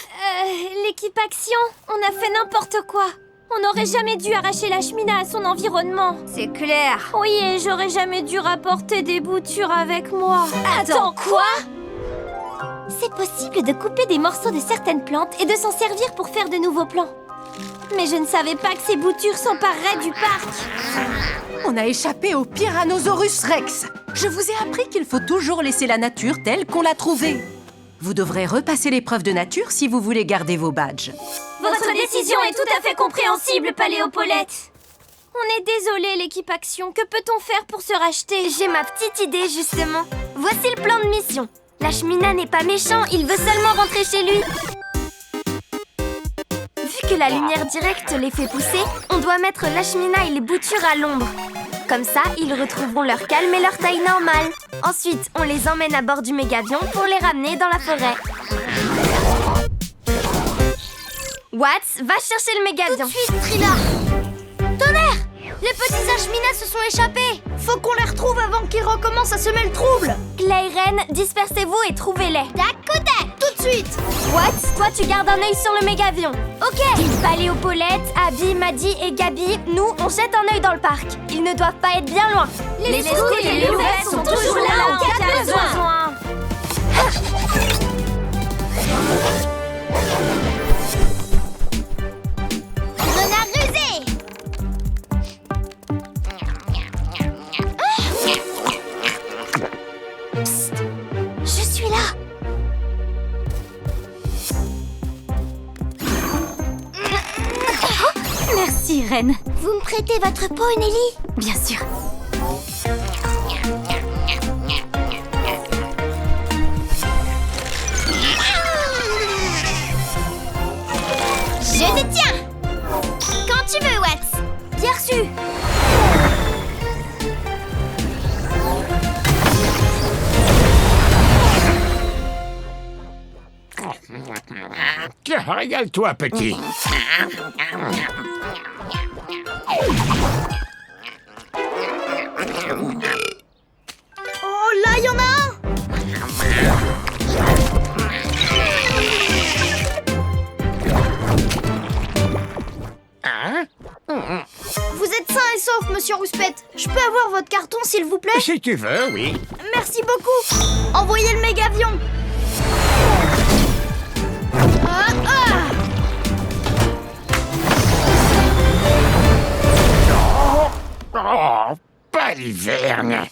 L'équipe Action, on a fait n'importe quoi. On n'aurait jamais dû arracher l'Ashmina à son environnement. C'est clair! Oui, et j'aurais jamais dû rapporter des boutures avec moi. Attends, quoi? C'est possible de couper des morceaux de certaines plantes et de s'en servir pour faire de nouveaux plants. Mais je ne savais pas que ces boutures s'empareraient du parc. On a échappé au Tyrannosaurus Rex. Je vous ai appris qu'il faut toujours laisser la nature telle qu'on l'a trouvée. Vous devrez repasser l'épreuve de nature si vous voulez garder vos badges. Votre décision est tout à fait compréhensible, Paléopaulette. On est désolé, l'équipe Action. Que peut-on faire pour se racheter? J'ai ma petite idée, justement. Voici le plan de mission. L'Ashmina n'est pas méchant, il veut seulement rentrer chez lui. Vu Puisque la lumière directe les fait pousser, on doit mettre Lashmina et les boutures à l'ombre. Comme ça, ils retrouveront leur calme et leur taille normale. Ensuite, on les emmène à bord du mégavion pour les ramener dans la forêt. Watts, va chercher le mégavion. Tout de suite, Trina. Tonnerre! Les petits Lashmina se sont échappés. Faut qu'on les retrouve avant qu'ils recommencent à semer le trouble. Clay, Ren, dispersez-vous et trouvez-les. D'accord, tout de suite. Watts, toi tu gardes un œil sur le mégavion. Ok. Palais aux Paulette, Abby, Maddie et Gabi, nous on jette un œil dans le parc. Ils ne doivent pas être bien loin. Les scouts et les louvettes sont toujours là en cas de besoin. Renard rusé. Je suis là. Merci, Reine. Vous me prêtez votre peau, Nelly? Bien sûr. Je te tiens. Quand tu veux, Watts. Bien reçu. Tiens, régale-toi, petit. Oh, là, il y en a un. Vous êtes sain et sauf, monsieur Rouspette. Je peux avoir votre carton, s'il vous plaît? Si tu veux, oui. Merci beaucoup. Envoyez le mégavion. Ah, ah. Oh, pas l'hiverne.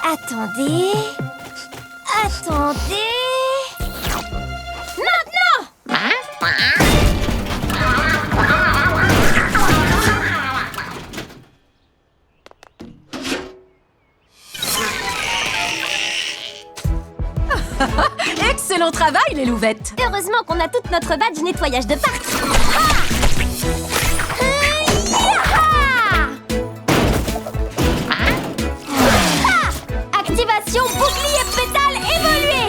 Attendez. Attendez. Excellent travail, les louvettes. Heureusement qu'on a toute notre badge nettoyage de parc. Activation bouclier pétale évolué.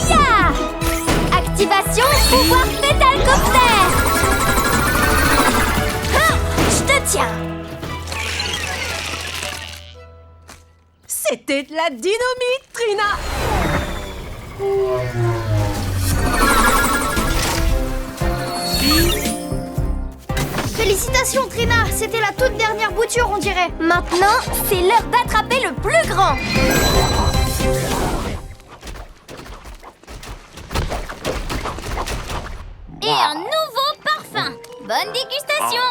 Ya! Activation pouvoir pétale-copter. Je te tiens. C'était de la dynamite, Trina. Félicitations, Trina. C'était la toute dernière bouture, on dirait. Maintenant, c'est l'heure d'attraper le plus grand. Et un nouveau parfum. Bonne dégustation.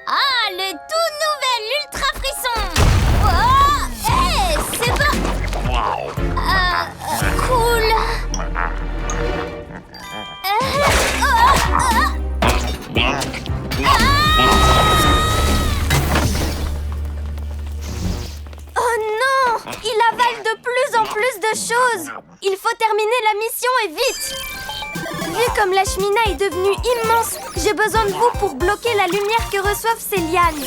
Ah, le tout nouvel Ultra Frisson. Oh, hey, c'est pas... cool. Oh non! Il avale de plus en plus de choses. Il faut terminer la mission et vite. Vu comme Lashmina est devenue immense, j'ai besoin de vous pour bloquer la lumière que reçoivent ces lianes.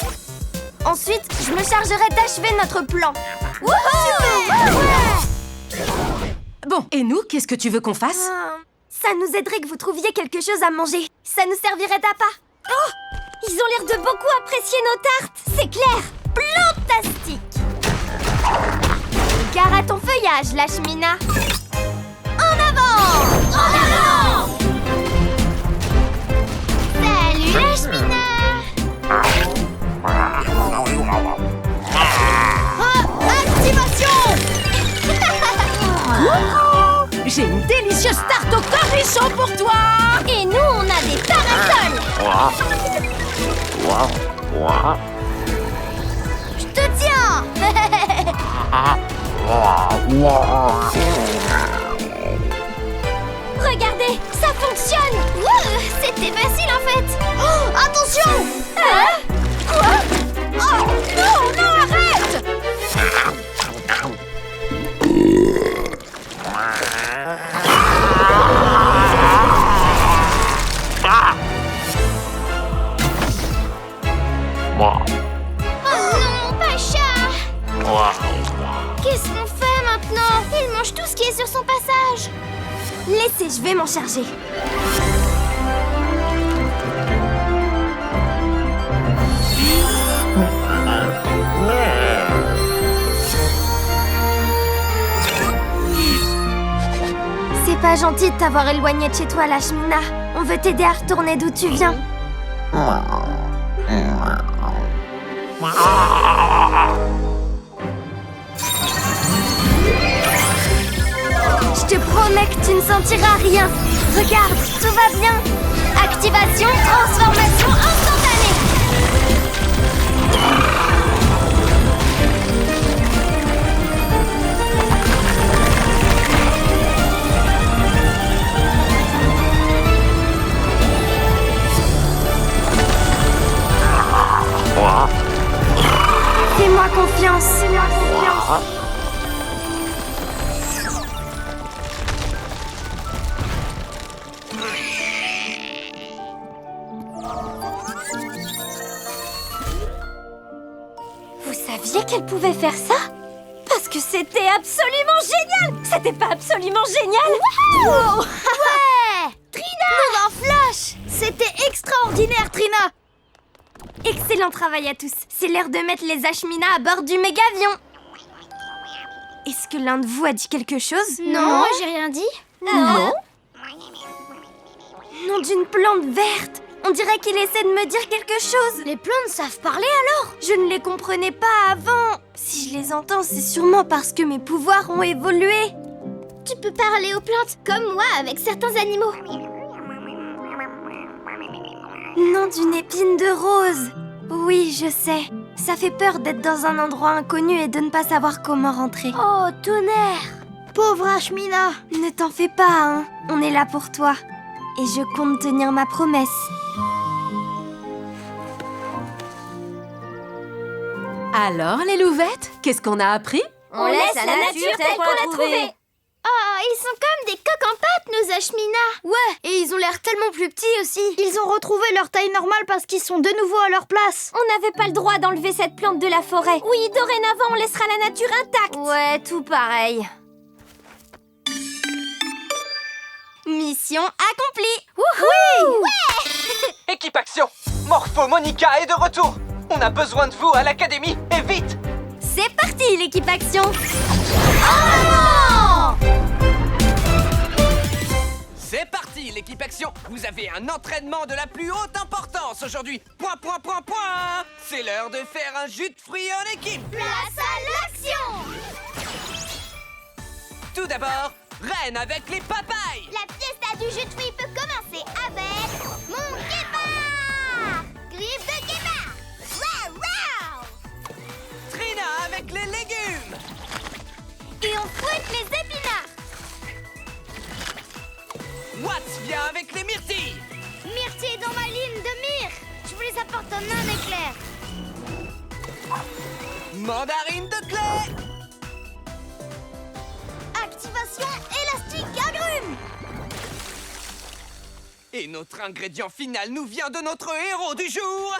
Ensuite, je me chargerai d'achever notre plan. Wouhou! Bon, et nous, qu'est-ce que tu veux qu'on fasse? Ça nous aiderait que vous trouviez quelque chose à manger. Ça nous servirait d'appât. Oh! Ils ont l'air de beaucoup apprécier nos tartes. C'est clair. Plantastique. Gare à ton feuillage, Lashmina. En avant! En avant! Salut, Lashmina. Activation. J'ai une délicieuse tarte au cornichon pour toi. Et nous, on a des parasols. Je te tiens. Regardez, ça fonctionne. Wow, c'était facile en fait. Oh, attention. Quoi? Oh, non, non, arrête. Oh non, Pacha! Qu'est-ce qu'on fait maintenant? Il mange tout ce qui est sur son passage. Laissez, je vais m'en charger. C'est pas gentil de t'avoir éloigné de chez toi, Lashmina. On veut t'aider à retourner d'où tu viens. Je te promets que tu ne sentiras rien. Regarde, tout va bien. Activation, transformation instantanée. Fais-moi confiance. Fais-moi confiance. Vous saviez qu'elle pouvait faire ça? Parce que c'était absolument génial! C'était pas absolument génial? Wow! Ouais! Trina! Nous en flash! C'était extraordinaire, Trina! Excellent travail à tous. C'est l'heure de mettre les Ashmina à bord du mégavion. Est-ce que l'un de vous a dit quelque chose? Non, j'ai rien dit. Non. Nom d'une plante verte. On dirait qu'il essaie de me dire quelque chose. Les plantes savent parler alors? Je ne les comprenais pas avant. Si je les entends, c'est sûrement parce que mes pouvoirs ont évolué. Tu peux parler aux plantes, comme moi avec certains animaux. Nom d'une épine de rose. Oui, je sais. Ça fait peur d'être dans un endroit inconnu et de ne pas savoir comment rentrer. Oh, tonnerre! Pauvre Ashmina. Ne t'en fais pas, hein. On est là pour toi. Et je compte tenir ma promesse. Alors, les louvettes, qu'est-ce qu'on a appris? On laisse la nature telle qu'on l'a trouvée. Oh, ils sont comme des coques en pâte, nos Ashmina. Ouais, et ils ont l'air tellement plus petits aussi. Ils ont retrouvé leur taille normale parce qu'ils sont de nouveau à leur place. On n'avait pas le droit d'enlever cette plante de la forêt. Oui, dorénavant, on laissera la nature intacte. Ouais, tout pareil. Mission accomplie. Wouhou! Ouais! Équipe Action, Morpho Monica est de retour. On a besoin de vous à l'académie, et vite! C'est parti, l'équipe Action. Oh! C'est parti, l'équipe Action. Vous avez un entraînement de la plus haute importance aujourd'hui. Point, point, point, point. C'est l'heure de faire un jus de fruits en équipe. Place à l'action! Tout d'abord, Reine avec les papayes. La fiesta du jus de fruits peut commencer avec mon guépard! Griffe de guépard! Wow, wow! Trina avec les légumes. Et on fouette les épinards! Watts vient avec les myrtilles. Myrtille est dans ma ligne de mire! Je vous les apporte en un éclair! Mandarine de clé. Activation élastique agrumes! Et notre ingrédient final nous vient de notre héros du jour,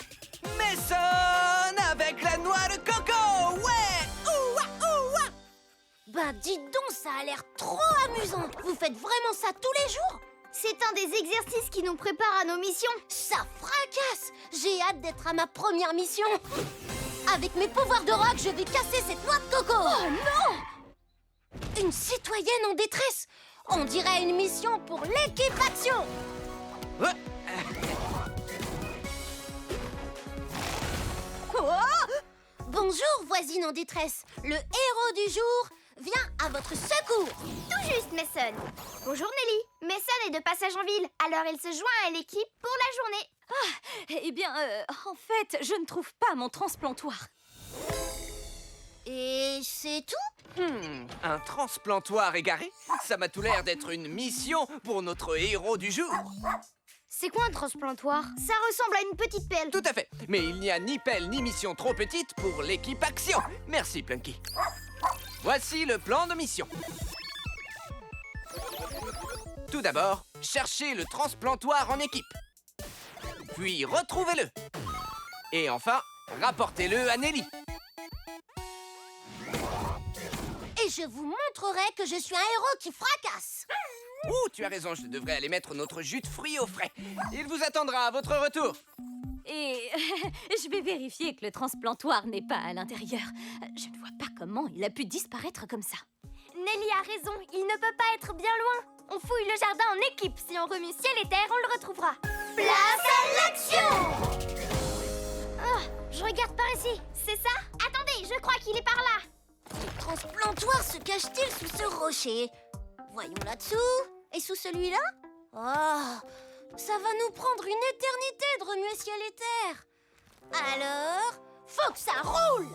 Mason avec la noix de coco. Ouais! Ouah, ouah. Bah dites donc, ça a l'air trop amusant! Vous faites vraiment ça tous les jours? C'est un des exercices qui nous prépare à nos missions. Ça fracasse! J'ai hâte d'être à ma première mission. Avec mes pouvoirs de rock, je vais casser cette noix de coco. Oh non! Une citoyenne en détresse! On dirait une mission pour l'équipe Action! Ouais. Oh! Bonjour, voisine en détresse. Le héros du jour vient à votre secours. Tout juste, Mason. Bonjour, Nelly. Mason est de passage en ville, alors il se joint à l'équipe pour la journée. Eh bien, en fait, je ne trouve pas mon transplantoire. Et c'est tout? Un transplantoire égaré? Ça m'a tout l'air d'être une mission pour notre héros du jour. C'est quoi un transplantoire? Ça ressemble à une petite pelle. Tout à fait. Mais il n'y a ni pelle ni mission trop petite pour l'équipe Action. Merci, Plunky. Voici le plan de mission. Tout d'abord, cherchez le transplantoire en équipe. Puis retrouvez-le. Et enfin, rapportez-le à Nelly. Et je vous montrerai que je suis un héros qui fracasse. Ouh, tu as raison, je devrais aller mettre notre jus de fruits au frais. Il vous attendra à votre retour. Et je vais vérifier que le transplantoire n'est pas à l'intérieur. Je ne vois pas comment il a pu disparaître comme ça. Nelly a raison, il ne peut pas être bien loin. On fouille le jardin en équipe. Si on remue ciel et terre, on le retrouvera. Place à l'action! Je regarde par ici. C'est ça? Attendez, je crois qu'il est par là. Quel transplantoire se cache-t-il sous ce rocher? Voyons là-dessous. Et sous celui-là? Oh, ça va nous prendre une éternité de remuer ciel et terre. Alors, faut que ça roule!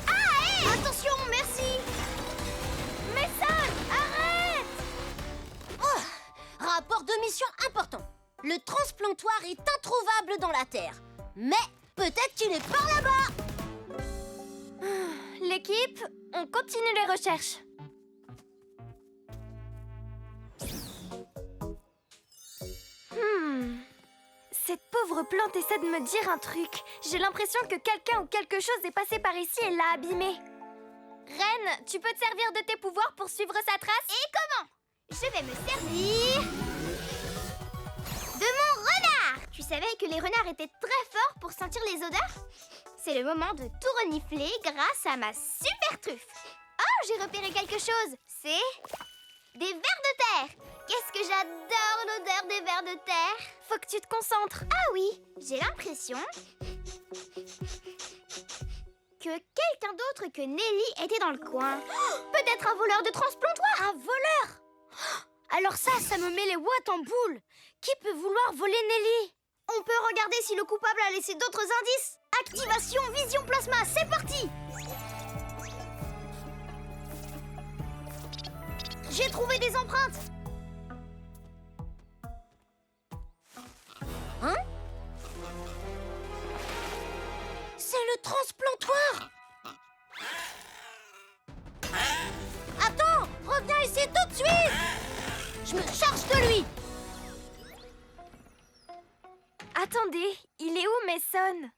Ah, hé! Attention, merci! Mason, arrête! Oh, rapport de mission important. Le transplantoire est introuvable dans la terre. Mais peut-être qu'il est par là-bas. L'équipe, on continue les recherches. Cette pauvre plante essaie de me dire un truc. J'ai l'impression que quelqu'un ou quelque chose est passé par ici et l'a abîmé. Reine, tu peux te servir de tes pouvoirs pour suivre sa trace? Et comment? Je vais me servir de mon renard. Tu savais que les renards étaient très forts pour sentir les odeurs? C'est le moment de tout renifler grâce à ma super truffe. Oh, j'ai repéré quelque chose. C'est des vers de terre. Qu'est-ce que j'adore l'odeur des vers de terre. Faut que tu te concentres. Ah oui, j'ai l'impression que quelqu'un d'autre que Nelly était dans le coin. Peut-être un voleur de transplantoire. Un voleur? Alors ça me met les ouates en boule. Qui peut vouloir voler Nelly? On peut regarder si le coupable a laissé d'autres indices. Activation Vision Plasma, c'est parti! J'ai trouvé des empreintes. Hein? C'est le transplantoire! Attends! Reviens ici tout de suite! Je me charge de lui! Attendez, il est où Mason?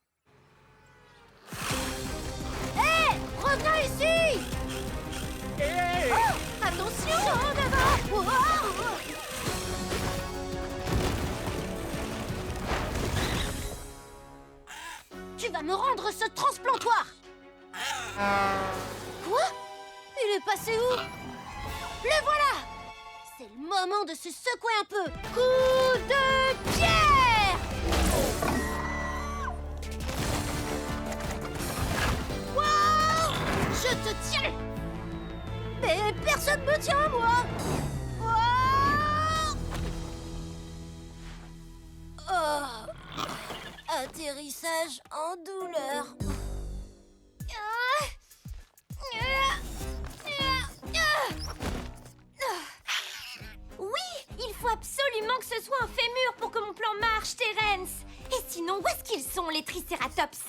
Hé! Reviens ici! Hé! Oh! Attention! En avant! Wow! Tu vas me rendre ce transplantoire! Quoi? Il est passé où? Le voilà! C'est le moment de se secouer un peu! Coup de pierre! Wow! Je te tiens! Mais personne me tient, moi! Wow! Oh! Atterrissage en douleur. Oui, il faut absolument que ce soit un fémur pour que mon plan marche, Terence. Et sinon, où est-ce qu'ils sont, les Triceratops?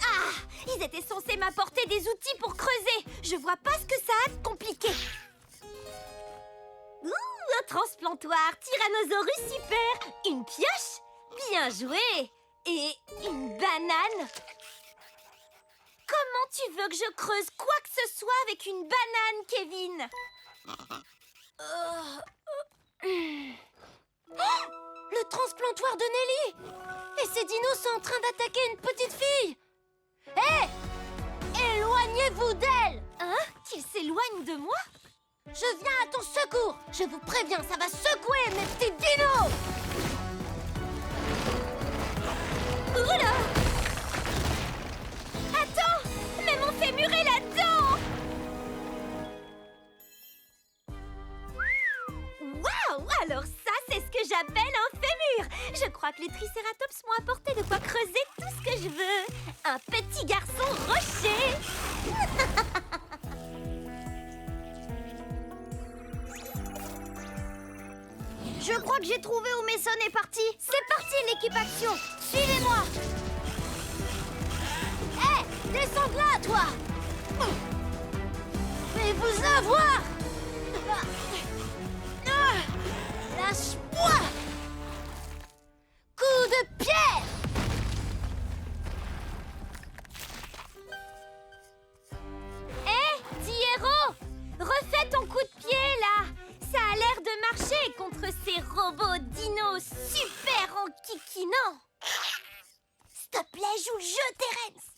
Ah, ils étaient censés m'apporter des outils pour creuser. Je vois pas ce que ça a de compliqué. Ouh, un transplantoire, Tyrannosaurus super, une pioche. Bien joué! Et une banane? Comment tu veux que je creuse quoi que ce soit avec une banane, Kevin? Oh, le transplantoire de Nelly! Et ces dinos sont en train d'attaquer une petite fille! Hé! Éloignez-vous d'elle! Hein? Qu'ils s'éloignent de moi? Je viens à ton secours! Je vous préviens, ça va secouer mes petits dinos! Oula! Attends! Mais mon fémur est là-dedans! Waouh! Alors ça, c'est ce que j'appelle un fémur. Je crois que les tricératops m'ont apporté de quoi creuser tout ce que je veux. Un petit garçon rocher. Je crois que j'ai trouvé où Mason est parti. C'est parti, l'équipe action. Suivez-moi. Hé, descends de là, toi. Mais vous avoir. Lâche-moi. Coup de pierre. Hé, petit héros, refais ton coup de pied, là. Ça a l'air de marcher contre ces robots dinos super enquiquinants. S'il te plaît, joue le jeu, Terence.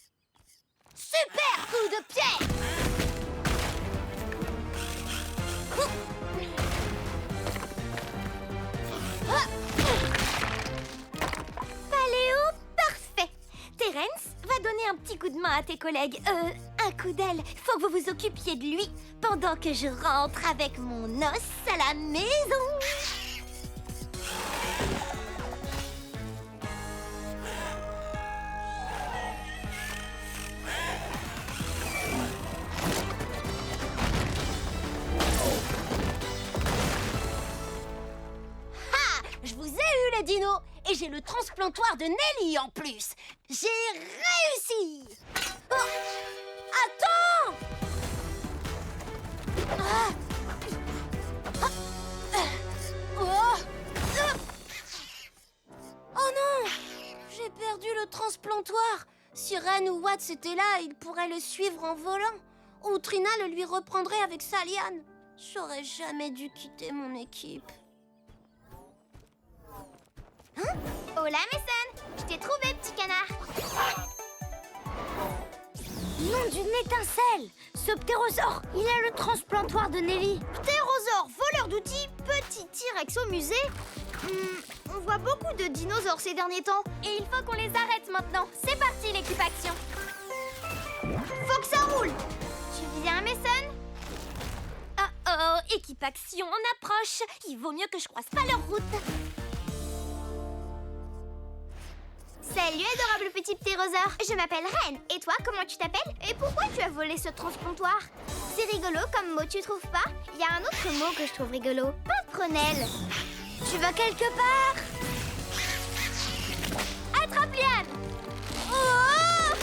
Super coup de pied. Paléo, parfait. Terence va donner un petit coup de main à tes collègues. Un coup d'aile. Faut que vous vous occupiez de lui pendant que je rentre avec mon os à la maison. Je vous ai eu, les dinos. Et j'ai le transplantoire de Nelly en plus. J'ai réussi. Oh, attends. Oh non, j'ai perdu le transplantoire. Si Ren ou Watts était là, il pourrait le suivre en volant. Ou Trina le lui reprendrait avec sa liane. J'aurais jamais dû quitter mon équipe. Hola, Mason. Je t'ai trouvé, petit canard. Nom d'une étincelle! Ce ptérosaure, il a le transplantoire de Nelly. Ptérosaure, voleur d'outils, petit T-Rex au musée. On voit beaucoup de dinosaures ces derniers temps. Et il faut qu'on les arrête maintenant. C'est parti, l'équipe action. Faut que ça roule. Tu viens, Mason? Oh, équipe action, on approche. Il vaut mieux que je croise pas leur route. Salut, adorable petit ptérosaure. Je m'appelle Ren. Et toi, comment tu t'appelles? Et pourquoi tu as volé ce transplantoire? C'est rigolo comme mot, tu trouves pas? Il y a un autre mot que je trouve rigolo. Patronelle. Tu vas quelque part? Attrape Liane. Oh!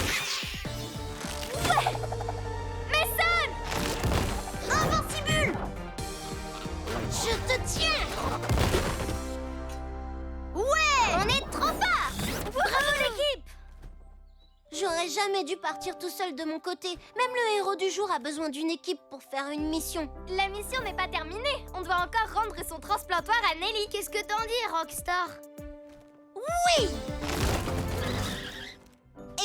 Ouais! Mason! Invincible! Je te tiens! Ouais! On est trop fort! Bravo l'équipe! J'aurais jamais dû partir tout seul de mon côté. Même le héros du jour a besoin d'une équipe pour faire une mission. La mission n'est pas terminée. On doit encore rendre son transplantoire à Nelly. Qu'est-ce que t'en dis, Rockstar? Oui!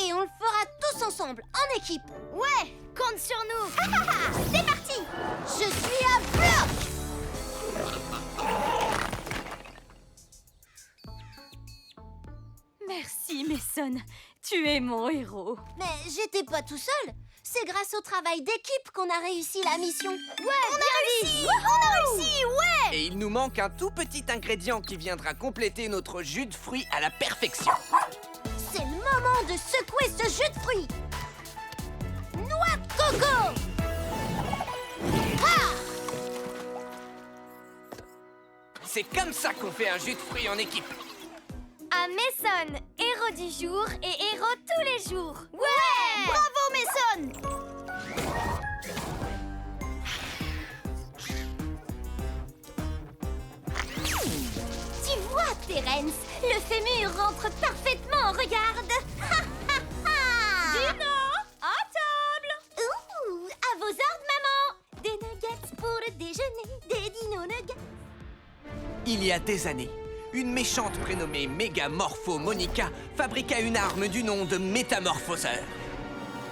Et on le fera tous ensemble, en équipe. Ouais! Compte sur nous! C'est parti! Je suis à bloc! Merci, Mason. Tu es mon héros. Mais j'étais pas tout seul. C'est grâce au travail d'équipe qu'on a réussi la mission. Ouais! On a réussi! On a réussi! Ouais! Et il nous manque un tout petit ingrédient qui viendra compléter notre jus de fruits à la perfection. C'est le moment de secouer ce jus de fruits. Noix de coco! Ah! C'est comme ça qu'on fait un jus de fruits en équipe. À Mason, héros du jour et héros tous les jours. Ouais! Bravo, Mason! Tu vois, Terence, le fémur rentre parfaitement, regarde. Dino, à table. Ouh, à vos ordres, maman. Des nuggets pour le déjeuner, des dino nuggets. Il y a des années, une méchante prénommée Mégamorpho Monica fabriqua une arme du nom de Métamorphoseur.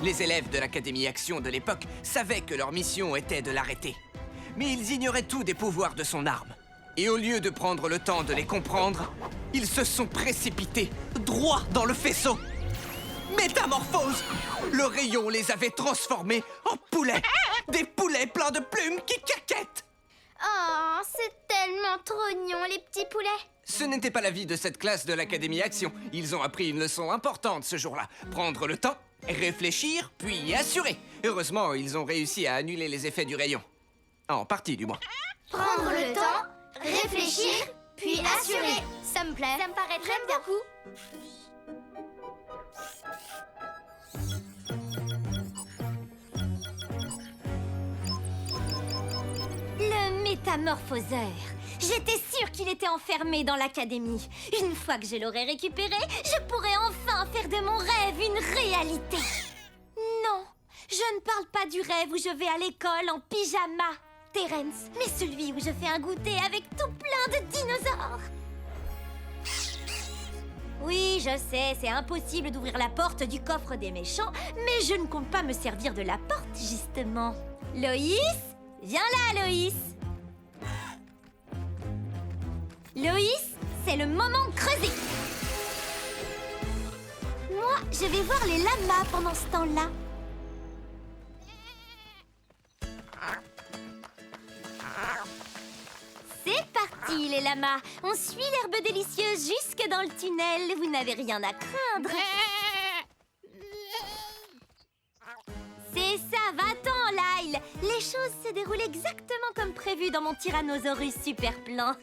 Les élèves de l'Académie Action de l'époque savaient que leur mission était de l'arrêter. Mais ils ignoraient tout des pouvoirs de son arme. Et au lieu de prendre le temps de les comprendre, ils se sont précipités droit dans le faisceau. Métamorphose! Le rayon les avait transformés en poulets. Des poulets pleins de plumes qui caquettent. Oh, c'est tellement trop mignon, les petits poulets. Ce n'était pas l'avis de cette classe de l'Académie Action. Ils ont appris une leçon importante ce jour-là. Prendre le temps, réfléchir, puis assurer. Heureusement, ils ont réussi à annuler les effets du rayon. En partie, du moins. Prendre le temps, réfléchir, puis assurer. Ça me plaît. Ça me paraît très bien. Le métamorphoseur. J'étais sûre qu'il était enfermé dans l'académie. Une fois que je l'aurai récupéré, je pourrai enfin faire de mon rêve une réalité. Non, je ne parle pas du rêve où je vais à l'école en pyjama, Terence, mais celui où je fais un goûter avec tout plein de dinosaures. Oui, je sais, c'est impossible d'ouvrir la porte du coffre des méchants, mais je ne compte pas me servir de la porte, justement. Loïs, viens là, Loïs. Loïs, c'est le moment de creuser. Moi, je vais voir les lamas pendant ce temps-là. C'est parti, les lamas. On suit l'herbe délicieuse jusque dans le tunnel. Vous n'avez rien à craindre. C'est ça, va-t'en, Lyle. Les choses se déroulent exactement comme prévu dans mon Tyrannosaurus super plan.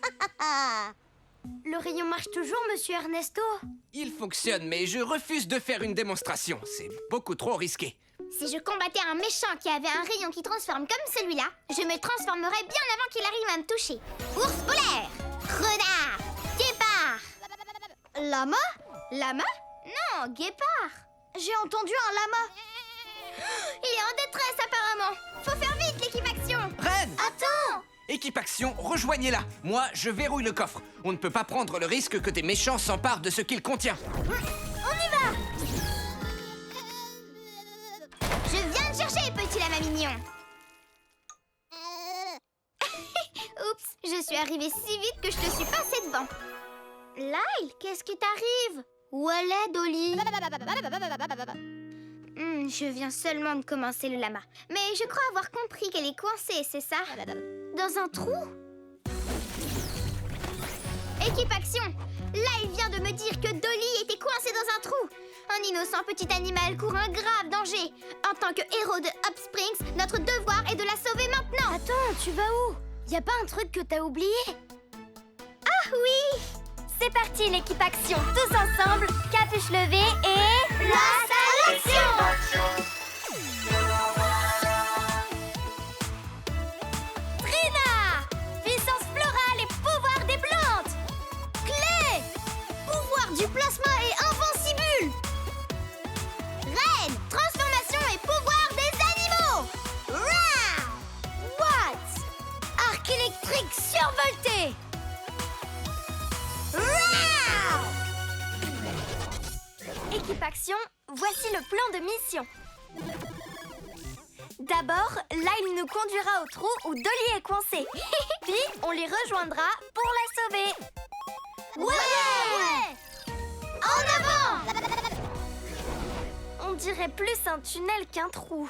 Le rayon marche toujours, monsieur Ernesto. Il fonctionne, mais je refuse de faire une démonstration. C'est beaucoup trop risqué. Si je combattais un méchant qui avait un rayon qui transforme comme celui-là, je me transformerais bien avant qu'il arrive à me toucher. Ours polaire, renard, guépard. Lama? Lama? Non, guépard. J'ai entendu un lama. Il est en détresse apparemment. Faut faire vite, l'équipe action. Reine! Attends! Équipe Action, rejoignez-la. Moi, je verrouille le coffre. On ne peut pas prendre le risque que des méchants s'emparent de ce qu'il contient. On y va! Je viens de chercher, petit lama mignon. Oups, je suis arrivée si vite que je te suis passée devant. Lyle, qu'est-ce qui t'arrive? Où elle est, Dolly? Je viens seulement de commencer le lama. Mais je crois avoir compris qu'elle est coincée, c'est ça? Dans un trou? Équipe Action! Lyle vient de me dire que Dolly était coincée dans un trou. Un innocent petit animal court un grave danger. En tant que héros de Hop Springs, notre devoir est de la sauver maintenant. Attends, tu vas où? Y a pas un truc que t'as oublié? Ah oui! C'est parti, l'équipe Action. Tous ensemble, capuche levée et... Place à l'action! Trina! Puissance florale et pouvoir des plantes! Clé! Pouvoir du plasma et invincible! Reine! Transformation et pouvoir des animaux! Rah! What? Arc électrique survolté! Rah! Équipe Action, voici le plan de mission. D'abord, Lyle nous conduira au trou où Dolly est coincée. Puis, on les rejoindra pour la sauver. Ouais! En avant! On dirait plus un tunnel qu'un trou.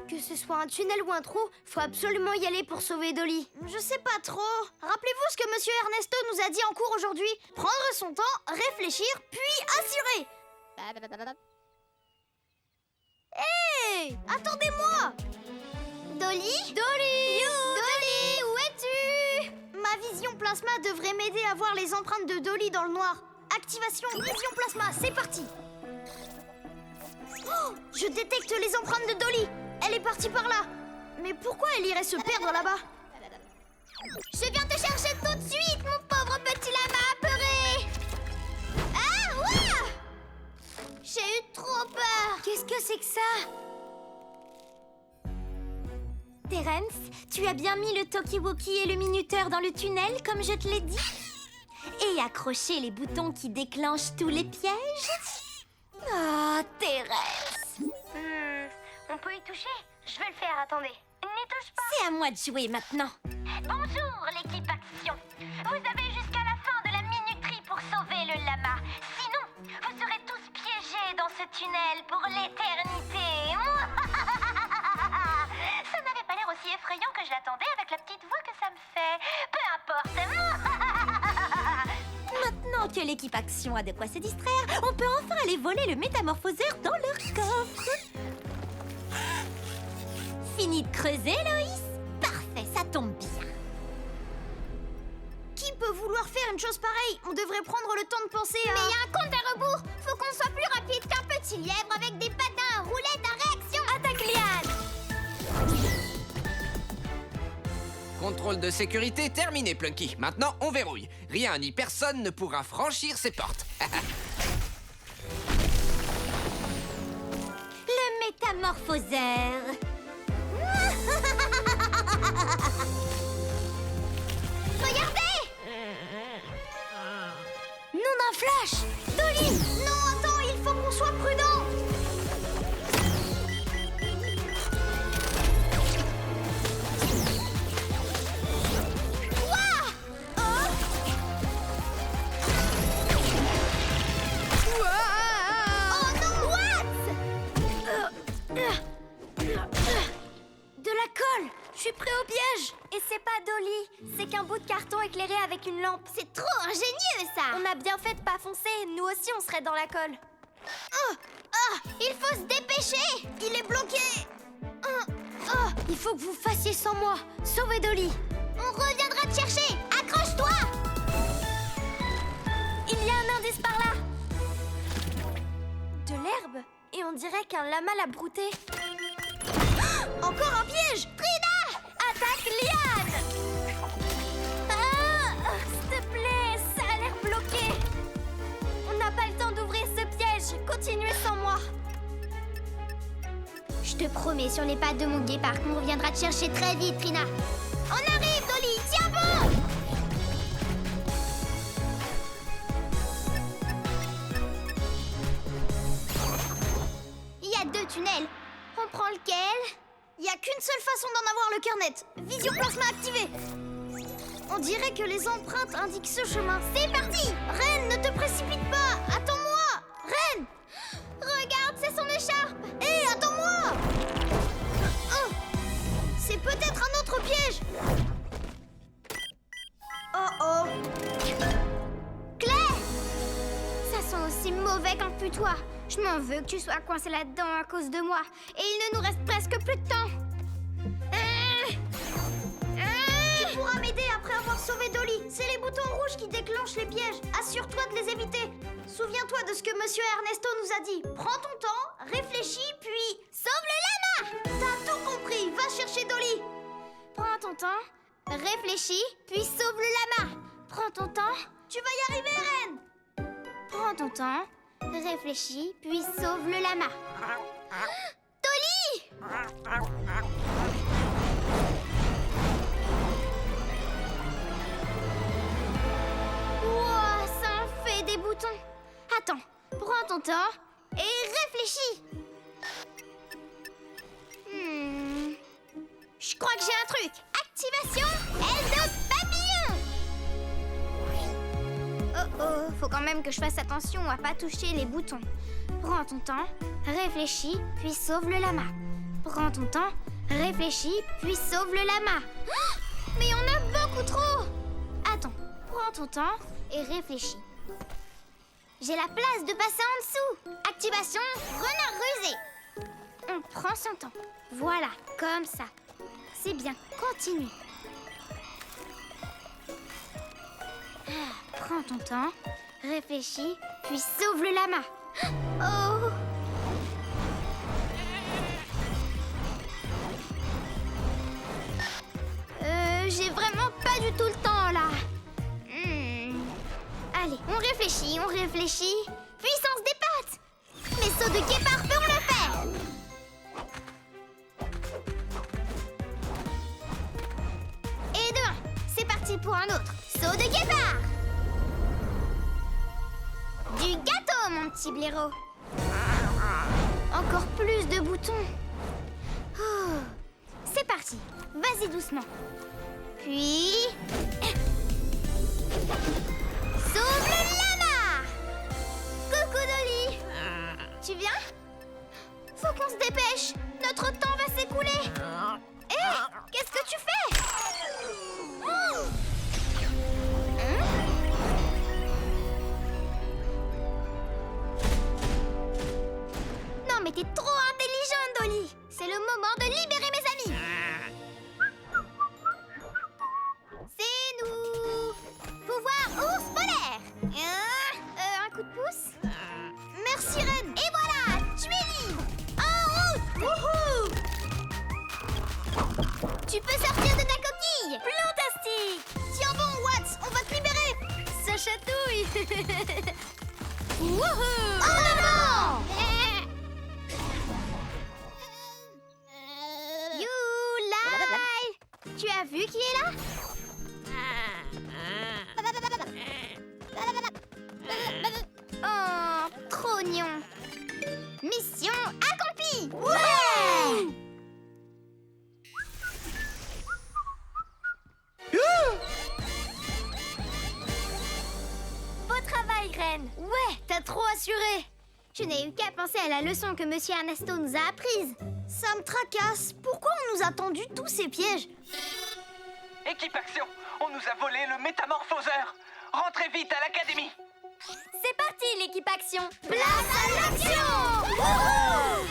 Que ce soit un tunnel ou un trou, faut absolument y aller pour sauver Dolly. Je sais pas trop. Rappelez-vous ce que monsieur Ernesto nous a dit en cours aujourd'hui. Prendre son temps, réfléchir, puis assurer. Hé! Attendez-moi! Dolly? Dolly! Dolly, où es-tu? Ma vision plasma devrait m'aider à voir les empreintes de Dolly dans le noir. Activation vision plasma, c'est parti! Oh, je détecte les empreintes de Dolly. Elle est partie par là. Mais pourquoi elle irait se perdre là-bas? Je viens te chercher tout de suite, mon pauvre petit lama apeuré. Ah, ouah! J'ai eu trop peur. Qu'est-ce que c'est que ça? Terence, tu as bien mis le talkie-walkie et le minuteur dans le tunnel, comme je te l'ai dit? Et accroché les boutons qui déclenchent tous les pièges? Oh, Terence! On peut y toucher? Je vais le faire, attendez. N'y touche pas. C'est à moi de jouer maintenant. Bonjour, l'équipe Action. Vous avez jusqu'à la fin de la minuterie pour sauver le lama. Sinon, vous serez tous piégés dans ce tunnel pour l'éternité. Ça n'avait pas l'air aussi effrayant croyant que je l'attendais avec la petite voix que ça me fait. Peu importe. Maintenant que l'équipe Action a de quoi se distraire, on peut enfin aller voler le métamorphoseur dans leur coffre. Fini de creuser, Loïs? Parfait, ça tombe bien. Qui peut vouloir faire une chose pareille? On devrait prendre le temps de penser à... Mais il y a un compte à rebours. Faut qu'on soit plus rapide qu'un petit lièvre avec des patins à roulettes à réaction. Attaque liane. Contrôle de sécurité terminé, Plunky. Maintenant, on verrouille. Rien ni personne ne pourra franchir ces portes. Le métamorphoseur. Regardez! Nom d'un flash! Dolly! Non, attends, il faut qu'on soit prudent! Ouah! Oh! Oh non! What? De la colle! Je suis pris au piège! Et c'est pas Dolly, c'est qu'un bout de carton éclairé avec une lampe. C'est trop ingénieux, ça! On a bien fait de pas foncer, nous aussi on serait dans la colle. Il faut se dépêcher! Il est bloqué! Il faut que vous fassiez sans moi. Sauvez Dolly! On reviendra te chercher! Accroche-toi! Il y a un indice par là! De l'herbe? Et on dirait qu'un lama l'a brouté. Encore un piège! Trina! Attaque liane! S'il te plaît, ça a l'air bloqué. On n'a pas le temps d'ouvrir ce piège. Continuez sans moi. Je te promets, sur les pattes de mon guépard, qu'on reviendra te chercher très vite, Trina. On arrive, Dolly! Tiens bon! Il y a 2 tunnels. On prend lequel? Il n'y a qu'une seule façon d'en avoir le cœur net. Vision plasma activée. On dirait que les empreintes indiquent ce chemin. C'est parti! Reine, ne te précipite pas! Attends-moi! Reine! Regarde, c'est son écharpe! Hé, attends-moi! Oh! C'est peut-être un autre piège! Oh! Claire! Ça sent aussi mauvais qu'un putois. Je m'en veux que tu sois coincé là-dedans à cause de moi. Et il ne nous reste presque plus de temps. Tu pourras m'aider après avoir sauvé Dolly. C'est les boutons rouges qui déclenchent les pièges. Assure-toi de les éviter. Souviens-toi de ce que Monsieur Ernesto nous a dit. Prends ton temps, réfléchis, puis sauve le lama. T'as tout compris. Va chercher Dolly. Prends ton temps, réfléchis, puis sauve le lama. Prends ton temps. Tu vas y arriver, Reine. Prends ton temps, réfléchis, puis sauve le lama. Dolly! Wow, ça en fait des boutons. Attends, prends ton temps et réfléchis. Je crois que j'ai un truc. Activation aile de papillon. Oh, faut quand même que je fasse attention à pas toucher les boutons. Prends ton temps, réfléchis, puis sauve le lama. Prends ton temps, réfléchis, puis sauve le lama. Oh, mais il y en a beaucoup trop. Attends, prends ton temps et réfléchis. J'ai la place de passer en dessous. Activation renard rusé. On prend son temps. Voilà, comme ça. C'est bien, continue. Prends ton temps, réfléchis, puis sauve le lama. Oh! J'ai vraiment pas du tout le temps, là. Allez, on réfléchit. Puissance des pattes! Mais saut de guépard peut on le faire! Et de 1, c'est parti pour un autre. Saut de guépard! Du gâteau, mon petit blaireau. Encore plus de boutons. Oh. C'est parti. Vas-y doucement. Puis... sauve le lama! Coucou Dolly. Tu viens? Faut qu'on se dépêche. Notre temps va s'écouler. Hé, Qu'est-ce que tu fais? Oh! Non, mais t'es trop intelligente, Dolly. C'est le moment de libérer mes amis. C'est nous. Pouvoir ours polaire. Un coup de pouce. Merci, Reine. Et voilà, tu es libre. En route. Wouhou! Tu peux sortir de ta coquille. Fantastique. Tiens bon, Watts, on va te libérer. Ça chatouille. Wouhou! En avant! Youlai! Tu as vu qui est là? Oh, trop mignon. Mission accomplie! Ouais! Beau travail, Reine. Ouais, t'as trop assuré. Je n'ai eu qu'à penser à la leçon que Monsieur Ernesto nous a apprise. Ça me tracasse. Pourquoi on nous a tendu tous ces pièges? Équipe Action, on nous a volé le métamorphoseur. Rentrez vite à l'académie. C'est parti, l'équipe Action. Place à l'action! Wouhou!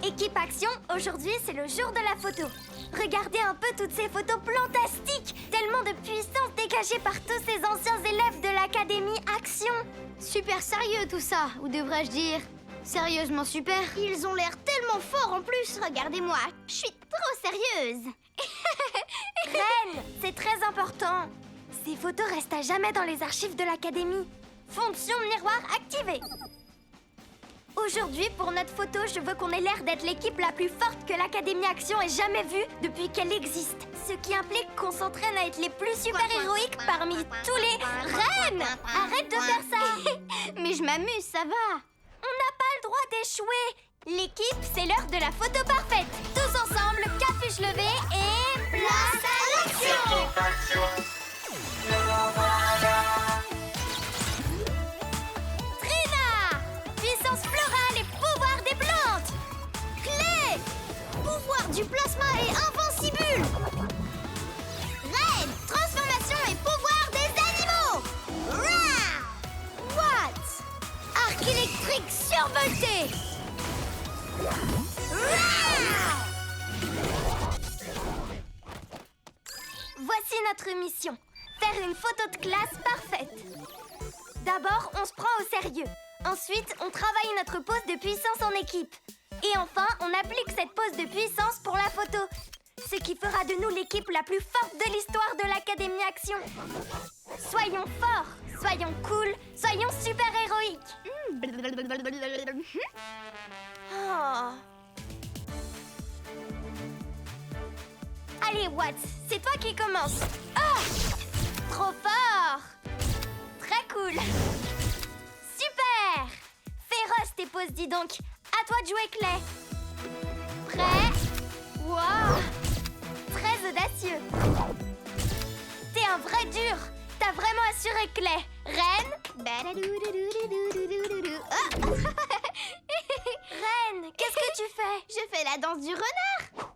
Équipe Action, aujourd'hui c'est le jour de la photo. Regardez un peu toutes ces photos plantastiques. Tellement de puissance dégagée par tous ces anciens élèves de l'Académie Action. Super sérieux tout ça, ou devrais-je dire sérieusement super. Ils ont l'air tellement forts en plus. Regardez-moi, je suis trop sérieuse. Reine, c'est très important. Ces photos restent à jamais dans les archives de l'Académie. Fonction miroir activée. Aujourd'hui, pour notre photo, je veux qu'on ait l'air d'être l'équipe la plus forte que l'Académie Action ait jamais vue depuis qu'elle existe. Ce qui implique qu'on s'entraîne à être les plus super-héroïques parmi tous les... Reine! Arrête de faire ça! Mais je m'amuse, ça va. On n'a pas le droit d'échouer. L'équipe, c'est l'heure de la photo parfaite. Tous ensemble, capuche levée et... Place à l'action! Équipe Action. Le voilà. Trina! Puissance florale et pouvoir des plantes. Clé! Pouvoir du plasma et invincible! Red! Transformation et pouvoir des animaux! Rah! What? Arc électrique survolté! Rah! Voici notre mission. Faire une photo de classe parfaite. D'abord, on se prend au sérieux. Ensuite, on travaille notre pose de puissance en équipe. Et enfin, on applique cette pose de puissance pour la photo. Ce qui fera de nous l'équipe la plus forte de l'histoire de l'Académie Action. Soyons forts, soyons cool, soyons super-héroïques. Oh. Allez, Watts, c'est toi qui commence. Oh! Trop fort! Très cool! Super! Féroce tes poses, dis donc. À toi de jouer, Clay. Prêt? Wow! Très audacieux. T'es un vrai dur. T'as vraiment assuré, Clay. Reine? Oh. Reine, qu'est-ce que tu fais? Je fais la danse du renard.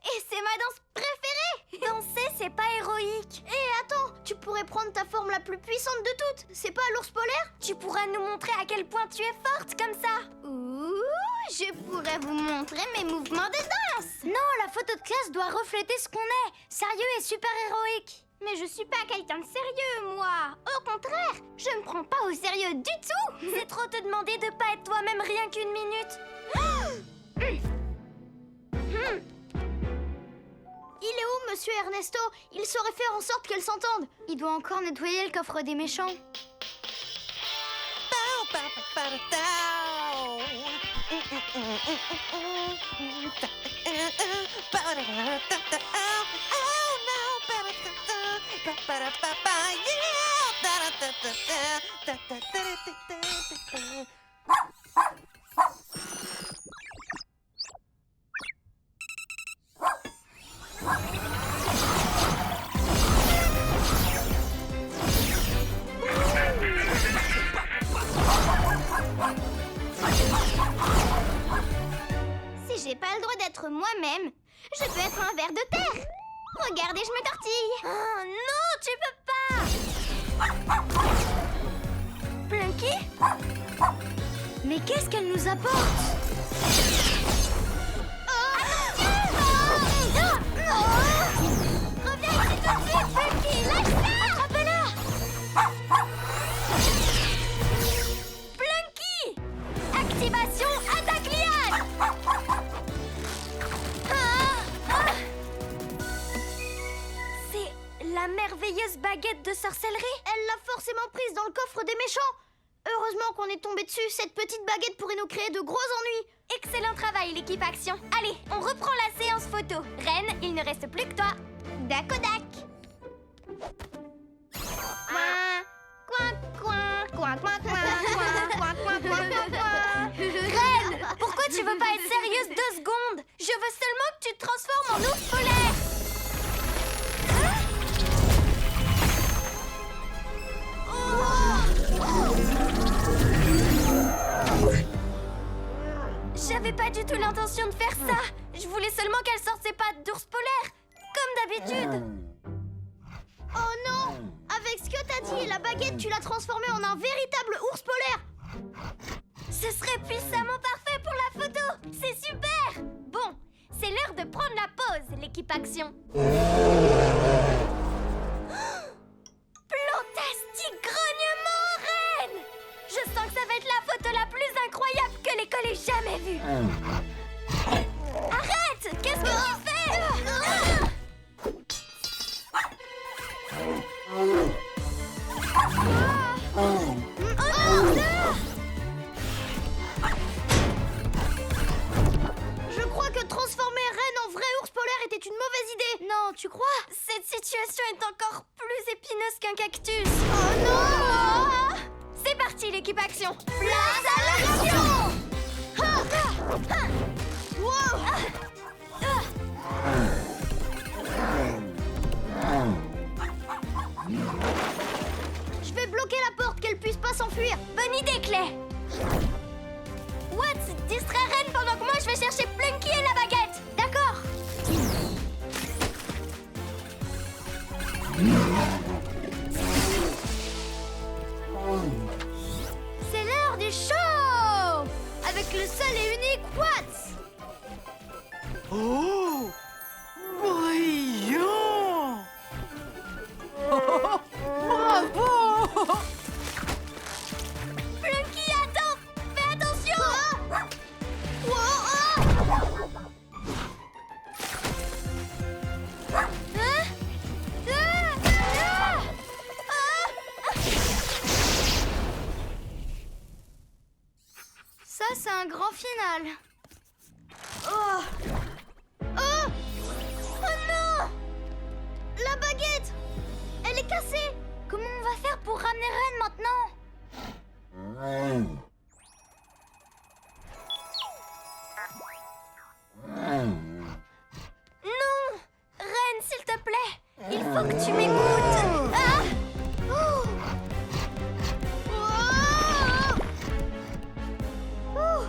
Et c'est ma danse préférée. Danser, c'est pas héroïque. Et attends, tu pourrais prendre ta forme la plus puissante de toutes. C'est pas l'ours polaire? Tu pourras nous montrer à quel point tu es forte comme ça. Ouh, je pourrais vous montrer mes mouvements de danse. Non, la photo de classe doit refléter ce qu'on est. Sérieux et super héroïque. Mais je suis pas quelqu'un de sérieux, moi. Au contraire, je me prends pas au sérieux du tout. C'est trop te demander de pas être toi-même rien qu'une minute. Il est où, Monsieur Ernesto? Il saurait faire en sorte qu'elle s'entende. Il doit encore nettoyer le coffre des méchants. Si j'ai pas le droit d'être être moi-même. Je peux être un ver de terre. Regardez, je me tortille. Oh non, tu peux pas! Plunky? Mais qu'est-ce qu'elle nous apporte? Reviens ici tout de suite, Plunky. Lâche ça. Attrape-la. Plunky! Activation attaque liane! C'est la merveilleuse baguette de sorcellerie? Elle l'a forcément prise dans le coffre des méchants. Heureusement qu'on est tombé dessus. Cette petite baguette pourrait nous créer de gros ennuis. Excellent travail, l'équipe Action. Allez, on reprend la séance photo. Reine, il ne reste plus que toi. Dakodak. Coin, coin, coin, coin, coin, coin, coin, coin, coin, coin, coin. Reine, pourquoi tu veux pas être sérieuse 2 secondes? Je veux seulement que tu te transformes en ours polaire. J'avais pas du tout l'intention de faire ça. Je voulais seulement qu'elle sorte ses pattes d'ours polaire, comme d'habitude. Oh non! Avec ce que t'as dit, la baguette, tu l'as transformée en un véritable ours polaire. Ce serait puissamment parfait pour la photo. C'est super. Bon, c'est l'heure de prendre la pause, l'équipe Action. Plantastique grognement, Reine! Je sens que ça va être la photo la plus incroyable que l'école ait jamais vue. Arrête! Qu'est-ce que tu fais? Je crois que transformer Reine en vrai ours polaire était une mauvaise idée. Non, tu crois? Cette situation est encore plus épineuse qu'un cactus. Oh non! C'est parti, l'équipe Action. Place à l'action! Wow! Je vais bloquer la porte, qu'elle puisse pas s'enfuir. Bonne idée, Clay. Watts, distrait Reine pendant que moi je vais chercher Plunky et la baguette. D'accord. C'est l'heure du show! Avec le seul et unique Watts! Oh! Brillant! Bravo! Plunky, attends. Fais attention. Ça, c'est un grand final. Oh! Oh! Oh non! La baguette! Elle est cassée! Comment on va faire pour ramener Reine maintenant? Non! Reine, s'il te plaît! Il faut que tu m'écoutes! Ah! Oh! Oh!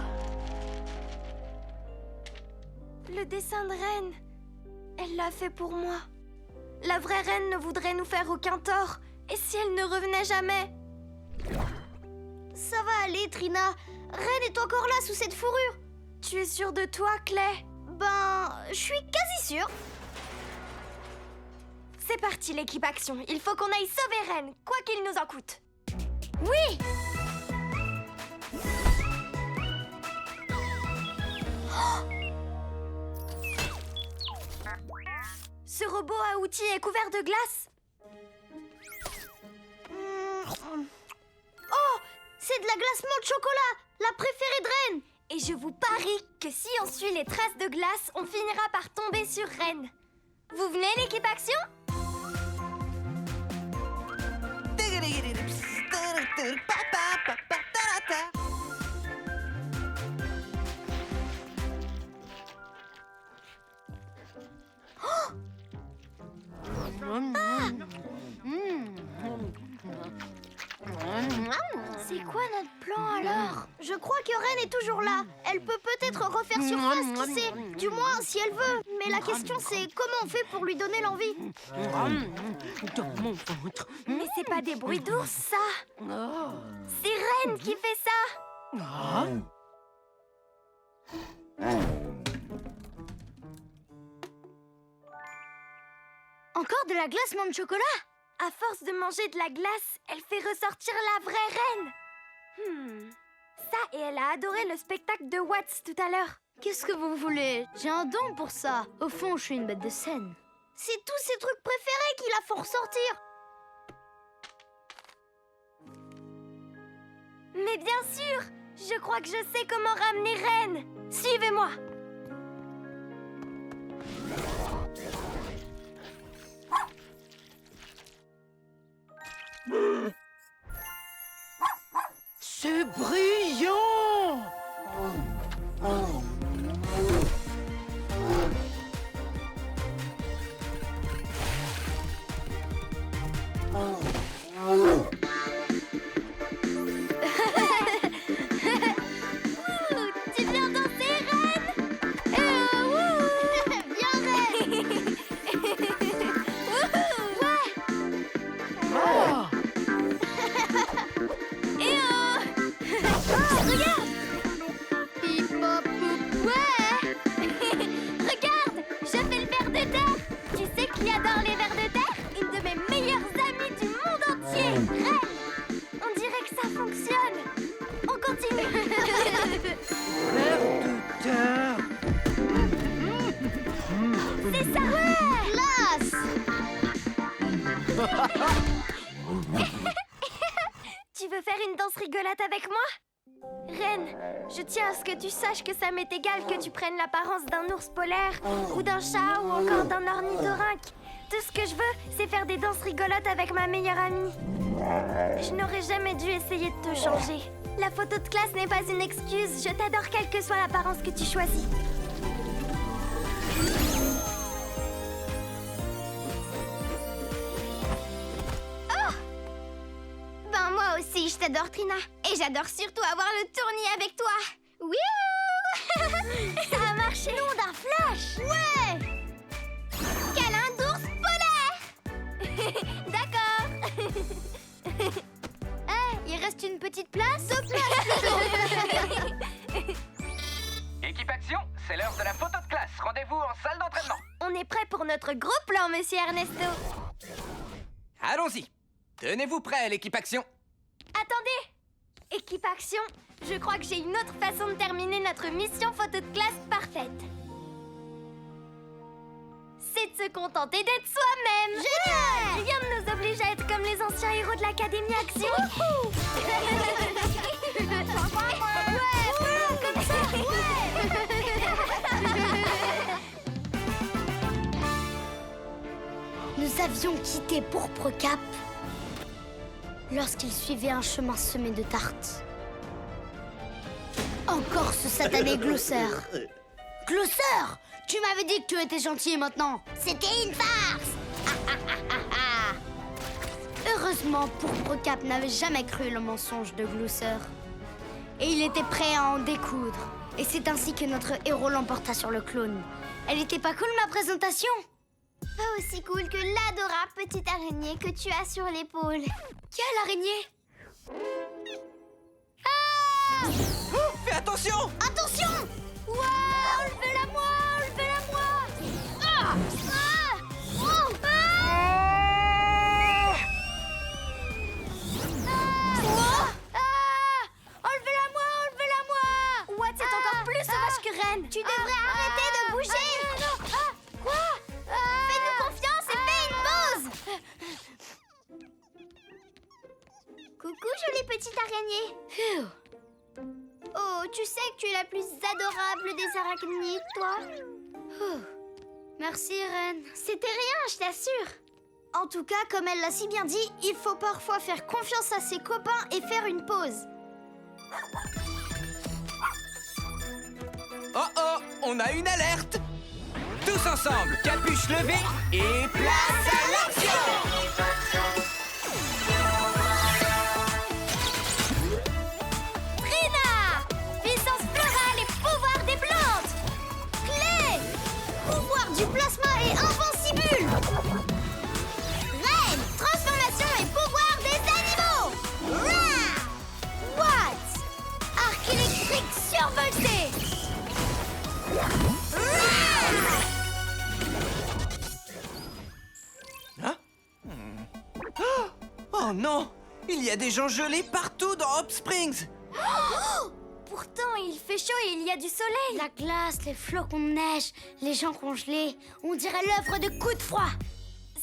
Le dessin de Reine, elle l'a fait pour moi. La vraie Reine ne voudrait nous faire aucun tort. Et si elle ne revenait jamais? Ça va aller, Trina. Reine est encore là sous cette fourrure. Tu es sûre de toi, Clay? Ben, je suis quasi sûre. C'est parti, l'équipe Action. Il faut qu'on aille sauver Reine, quoi qu'il nous en coûte. Oui! Ce robot à outils est couvert de glace. Oh! C'est de la glace menthe chocolat, la préférée de Reine. Et je vous parie que si on suit les traces de glace, on finira par tomber sur Reine. Vous venez, l'équipe Action? C'est quoi notre plan alors? Je crois que Reine est toujours là. Elle peut peut-être refaire surface, qui sait. Du moins, si elle veut. Mais la question, c'est comment on fait pour lui donner l'envie? Dans mon ventre. Mais c'est pas des bruits d'ours, ça. Oh. C'est Reine qui fait ça. Ah. Encore de la glace, manque de chocolat? À force de manger de la glace, elle fait ressortir la vraie Reine. Ça, et elle a adoré le spectacle de Watts tout à l'heure. Qu'est-ce que vous voulez? J'ai un don pour ça. Au fond, je suis une bête de scène. C'est tous ses trucs préférés qui la font ressortir. Mais bien sûr, je crois que je sais comment ramener Reine. Suivez-moi. C'est brillant! Tu viens danser, Reine? Viens, Reine. Ouais. Oh! Regarde! Pip, pop, poup, ouais. Regarde, je fais le ver de terre. Tu sais qui adore les vers de terre? Une de mes meilleures amies du monde entier, Reine. On dirait que ça fonctionne. On continue. Vers de terre. C'est ça, Tu veux faire une danse rigolote avec moi? Reine, je tiens à ce que tu saches que ça m'est égal que tu prennes l'apparence d'un ours polaire, ou d'un chat, ou encore d'un ornithorynque. Tout ce que je veux, c'est faire des danses rigolotes avec ma meilleure amie. Je n'aurais jamais dû essayer de te changer. La photo de classe n'est pas une excuse. Je t'adore quelle que soit l'apparence que tu choisis. Ben moi aussi, je t'adore, Trina. Et j'adore surtout avoir le tournis avec toi. Wouhou! Ça a marché. Nom d'un flash. Ouais. Câlin d'ours polaire. D'accord. Il reste une petite place. Équipe Action, c'est l'heure de la photo de classe. Rendez-vous en salle d'entraînement. On est prêt pour notre gros plan, monsieur Ernesto. Allons-y. Tenez-vous prêts, l'équipe Action. Attendez! Équipe Action, je crois que j'ai une autre façon de terminer notre mission photo de classe parfaite. C'est de se contenter d'être soi-même. Génial! Rien ne nous oblige à être comme les anciens héros de l'Académie Action. Ouais, comme ça. Nous avions quitté Pourpre Cap lorsqu'il suivait un chemin semé de tartes. Encore ce satané Glosser. Glosser! Tu m'avais dit que tu étais gentil maintenant. C'était une farce. Heureusement, Pourpre Cap n'avait jamais cru le mensonge de Glosser. Et il était prêt à en découdre. Et c'est ainsi que notre héros l'emporta sur le clone. Elle était pas cool, ma présentation? Pas aussi cool que l'adorable petite araignée que tu as sur l'épaule. Quelle araignée? Fais attention! Attention! Ouah, enlevez-la-moi, enlevez-la-moi. Ah, ah, oh, ah. Enlevez-la-moi, enlevez-la-moi. What, c'est encore plus sauvage que Reine. Tu devrais arrêter de bouger. Quoi? Fais-nous confiance et fais une pause. Coucou, jolie petite araignée. Oh, tu sais que tu es la plus adorable des arachnides, toi. Merci, Reine. C'était rien, je t'assure. En tout cas, comme elle l'a si bien dit, il faut parfois faire confiance à ses copains et faire une pause. Oh oh, on a une alerte! Tous ensemble, capuche levée et place à l'action! Trina! Oh non! Il y a des gens gelés partout dans Hop Springs! Pourtant, il fait chaud et il y a du soleil. La glace, les flocons de neige, les gens congelés. On dirait l'œuvre de Coup de Froid.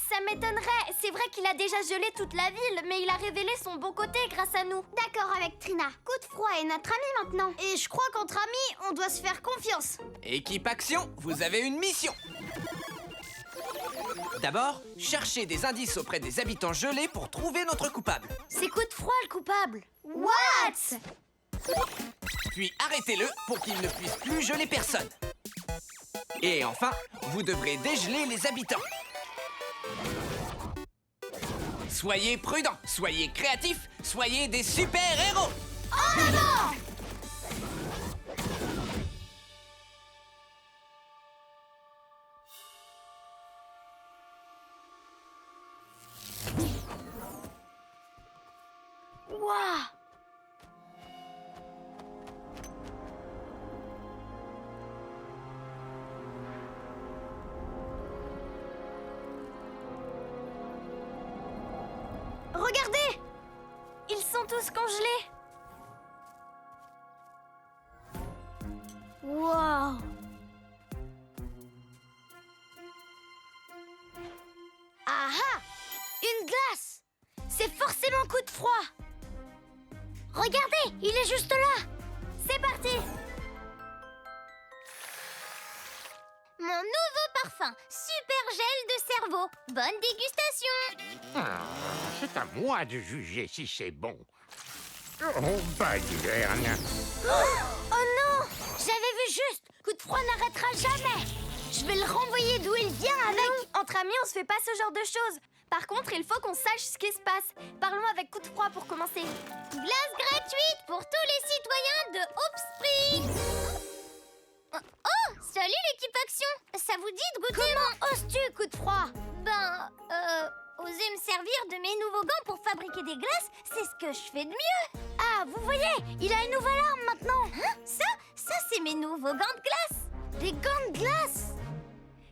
Ça m'étonnerait. C'est vrai qu'il a déjà gelé toute la ville, mais il a révélé son bon côté grâce à nous. D'accord avec Trina. Coup de Froid est notre ami maintenant. Et je crois qu'entre amis, on doit se faire confiance. Équipe Action, vous avez une mission! D'abord, cherchez des indices auprès des habitants gelés pour trouver notre coupable. C'est Coup de Froid le coupable. What? Puis arrêtez-le pour qu'il ne puisse plus geler personne. Et enfin, vous devrez dégeler les habitants. Soyez prudents, soyez créatifs, soyez des super-héros! En avant! Waouh! Regardez! Ils sont tous congelés. Wow! Ah ah! Une glace! C'est forcément Coup de Froid! Regardez! Il est juste là! C'est parti! Mon nouveau parfum, Super Gel de Cerveau. Bonne dégustation! C'est à moi de juger si c'est bon. Oh, baliverne. Oh non! J'avais vu juste! Coup de Froid n'arrêtera jamais! Je vais le renvoyer d'où il vient avec... Entre amis, on se fait pas ce genre de choses. Par contre, il faut qu'on sache ce qui se passe. Parlons avec Coup de Froid pour commencer. Glace gratuite pour tous les citoyens de Hope Springs. Oh! Salut l'équipe Action! Ça vous dit de goûter? Comment oses-tu, Coup de Froid? Oser me servir de mes nouveaux gants pour fabriquer des glaces, c'est ce que je fais de mieux. Ah, vous voyez, il a une nouvelle arme maintenant. Hein? Ça c'est mes nouveaux gants de glace. Des gants de glace?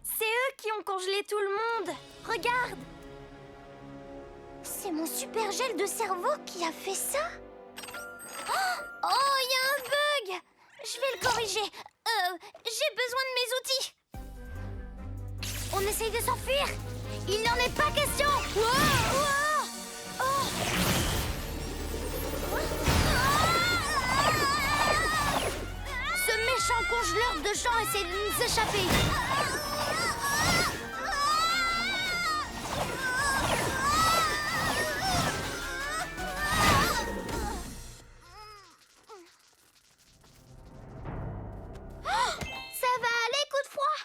C'est eux qui ont congelé tout le monde. Regarde. C'est mon super gel de cerveau qui a fait ça. Oh, il y a un bug. Je vais le corriger. J'ai besoin de mes outils. On essaye de s'enfuir. Il n'en est pas question. Ce méchant congeleur de champs essaie de nous échapper. Ça va aller, Coup de Froid?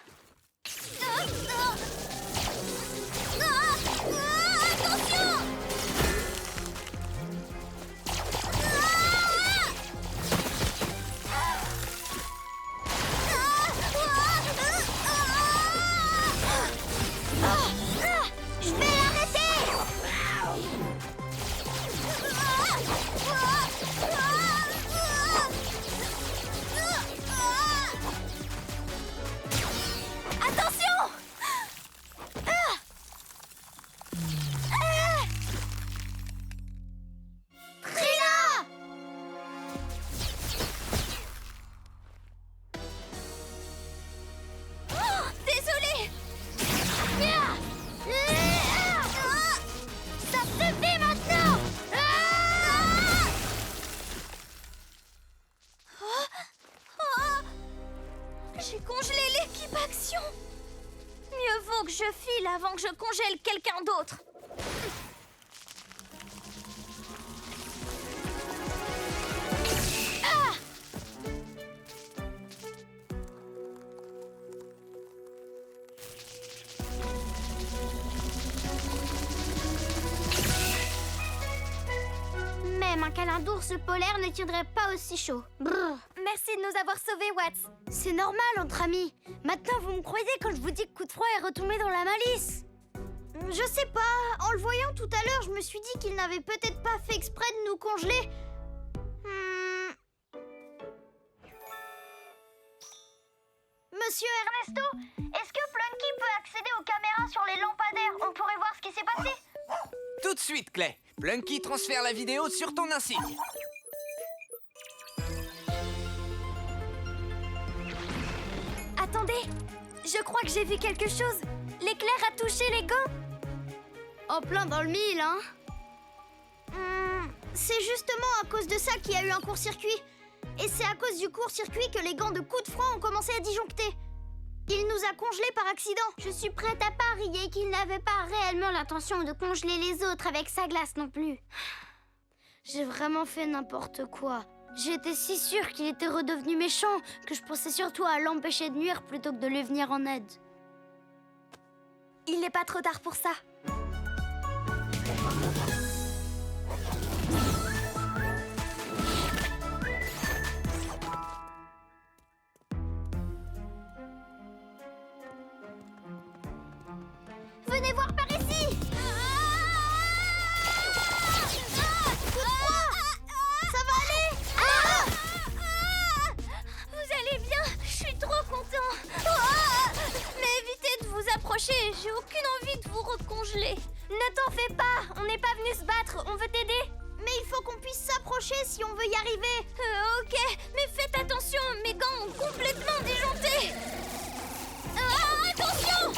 Attention! Je vais l'arrêter! Attention! Trina! Désolée! Ça suffit maintenant! J'ai congelé l'équipe Action! Mieux vaut que je file avant que je congèle quelqu'un d'autre. Même un câlin d'ours polaire ne tiendrait pas aussi chaud. Brrr. Merci de nous avoir sauvés, Watts. C'est normal, entre amis. Maintenant, vous me croyez quand je vous dis que Coup de Froid est retombé dans la malice? Je sais pas. En le voyant tout à l'heure, je me suis dit qu'il n'avait peut-être pas fait exprès de nous congeler. Monsieur Ernesto, est-ce que Plunky peut accéder aux caméras sur les lampadaires? On pourrait voir ce qui s'est passé. Tout de suite, Clay. Plunky transfère la vidéo sur ton insigne. Attendez, je crois que j'ai vu quelque chose. L'éclair a touché les gants. En plein dans le mille, hein. C'est justement à cause de ça qu'il y a eu un court-circuit. Et c'est à cause du court-circuit que les gants de coups de froid ont commencé à disjoncter. Il nous a congelés par accident. Je suis prête à parier qu'il n'avait pas réellement l'intention de congeler les autres avec sa glace non plus. J'ai vraiment fait n'importe quoi. J'étais si sûre qu'il était redevenu méchant que je pensais surtout à l'empêcher de nuire plutôt que de lui venir en aide. Il n'est pas trop tard pour ça. Venez voir par ici. Ça va aller? Vous allez bien? Je suis trop content. Mais évitez de vous approcher. J'ai aucune envie de vous recongeler. Ne t'en fais pas. On n'est pas venu se battre. On veut t'aider. Mais il faut qu'on puisse s'approcher si on veut y arriver. Ok, mais faites attention. Mes gants ont complètement disjoncté. Attention!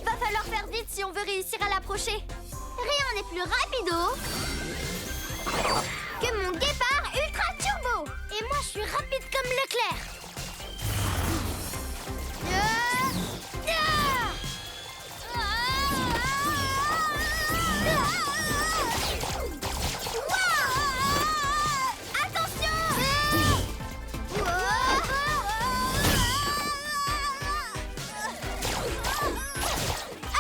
Va falloir faire vite si on veut réussir à l'approcher. Rien n'est plus rapido que mon guépard ultra turbo. Et moi, je suis rapide comme l'éclair.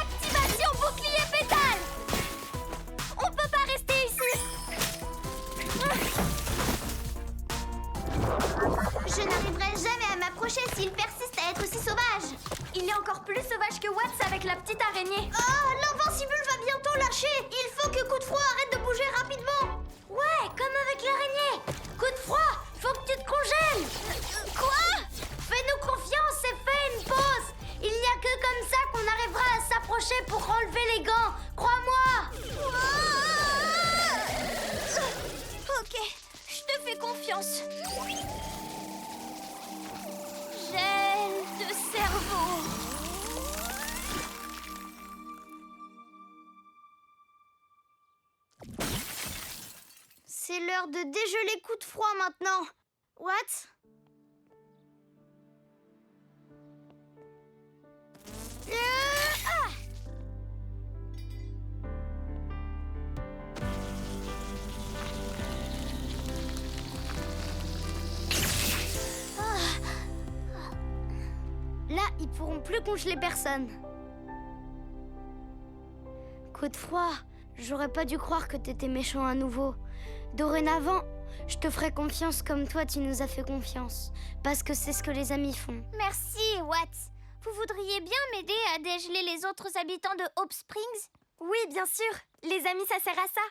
Activation bouclier pétale. On peut pas rester ici. Je n'arriverai jamais à m'approcher s'il persiste à être aussi sauvage. Il est encore plus sauvage que Watts avec la petite araignée. Oh, l'invincible va bientôt lâcher. Il faut que Coup de Froid arrête de bouger rapidement. Ouais, comme avec l'araignée. Coup de froid, faut que tu te congèles. Quoi? Fais-nous confiance et fais une pause. Il n'y a que comme ça qu'on arrivera à s'approcher pour enlever les gants. Crois-moi. Ok, je te fais confiance. Gel de cerveau. C'est l'heure de dégeler Coup de Froid maintenant. What? Là, ils pourront plus congeler personne. Coup de froid, j'aurais pas dû croire que t'étais méchant à nouveau. Dorénavant, je te ferai confiance comme toi tu nous as fait confiance. Parce que c'est ce que les amis font. Merci, Watts. Vous voudriez bien m'aider à dégeler les autres habitants de Hope Springs? Oui, bien sûr. Les amis, ça sert à ça.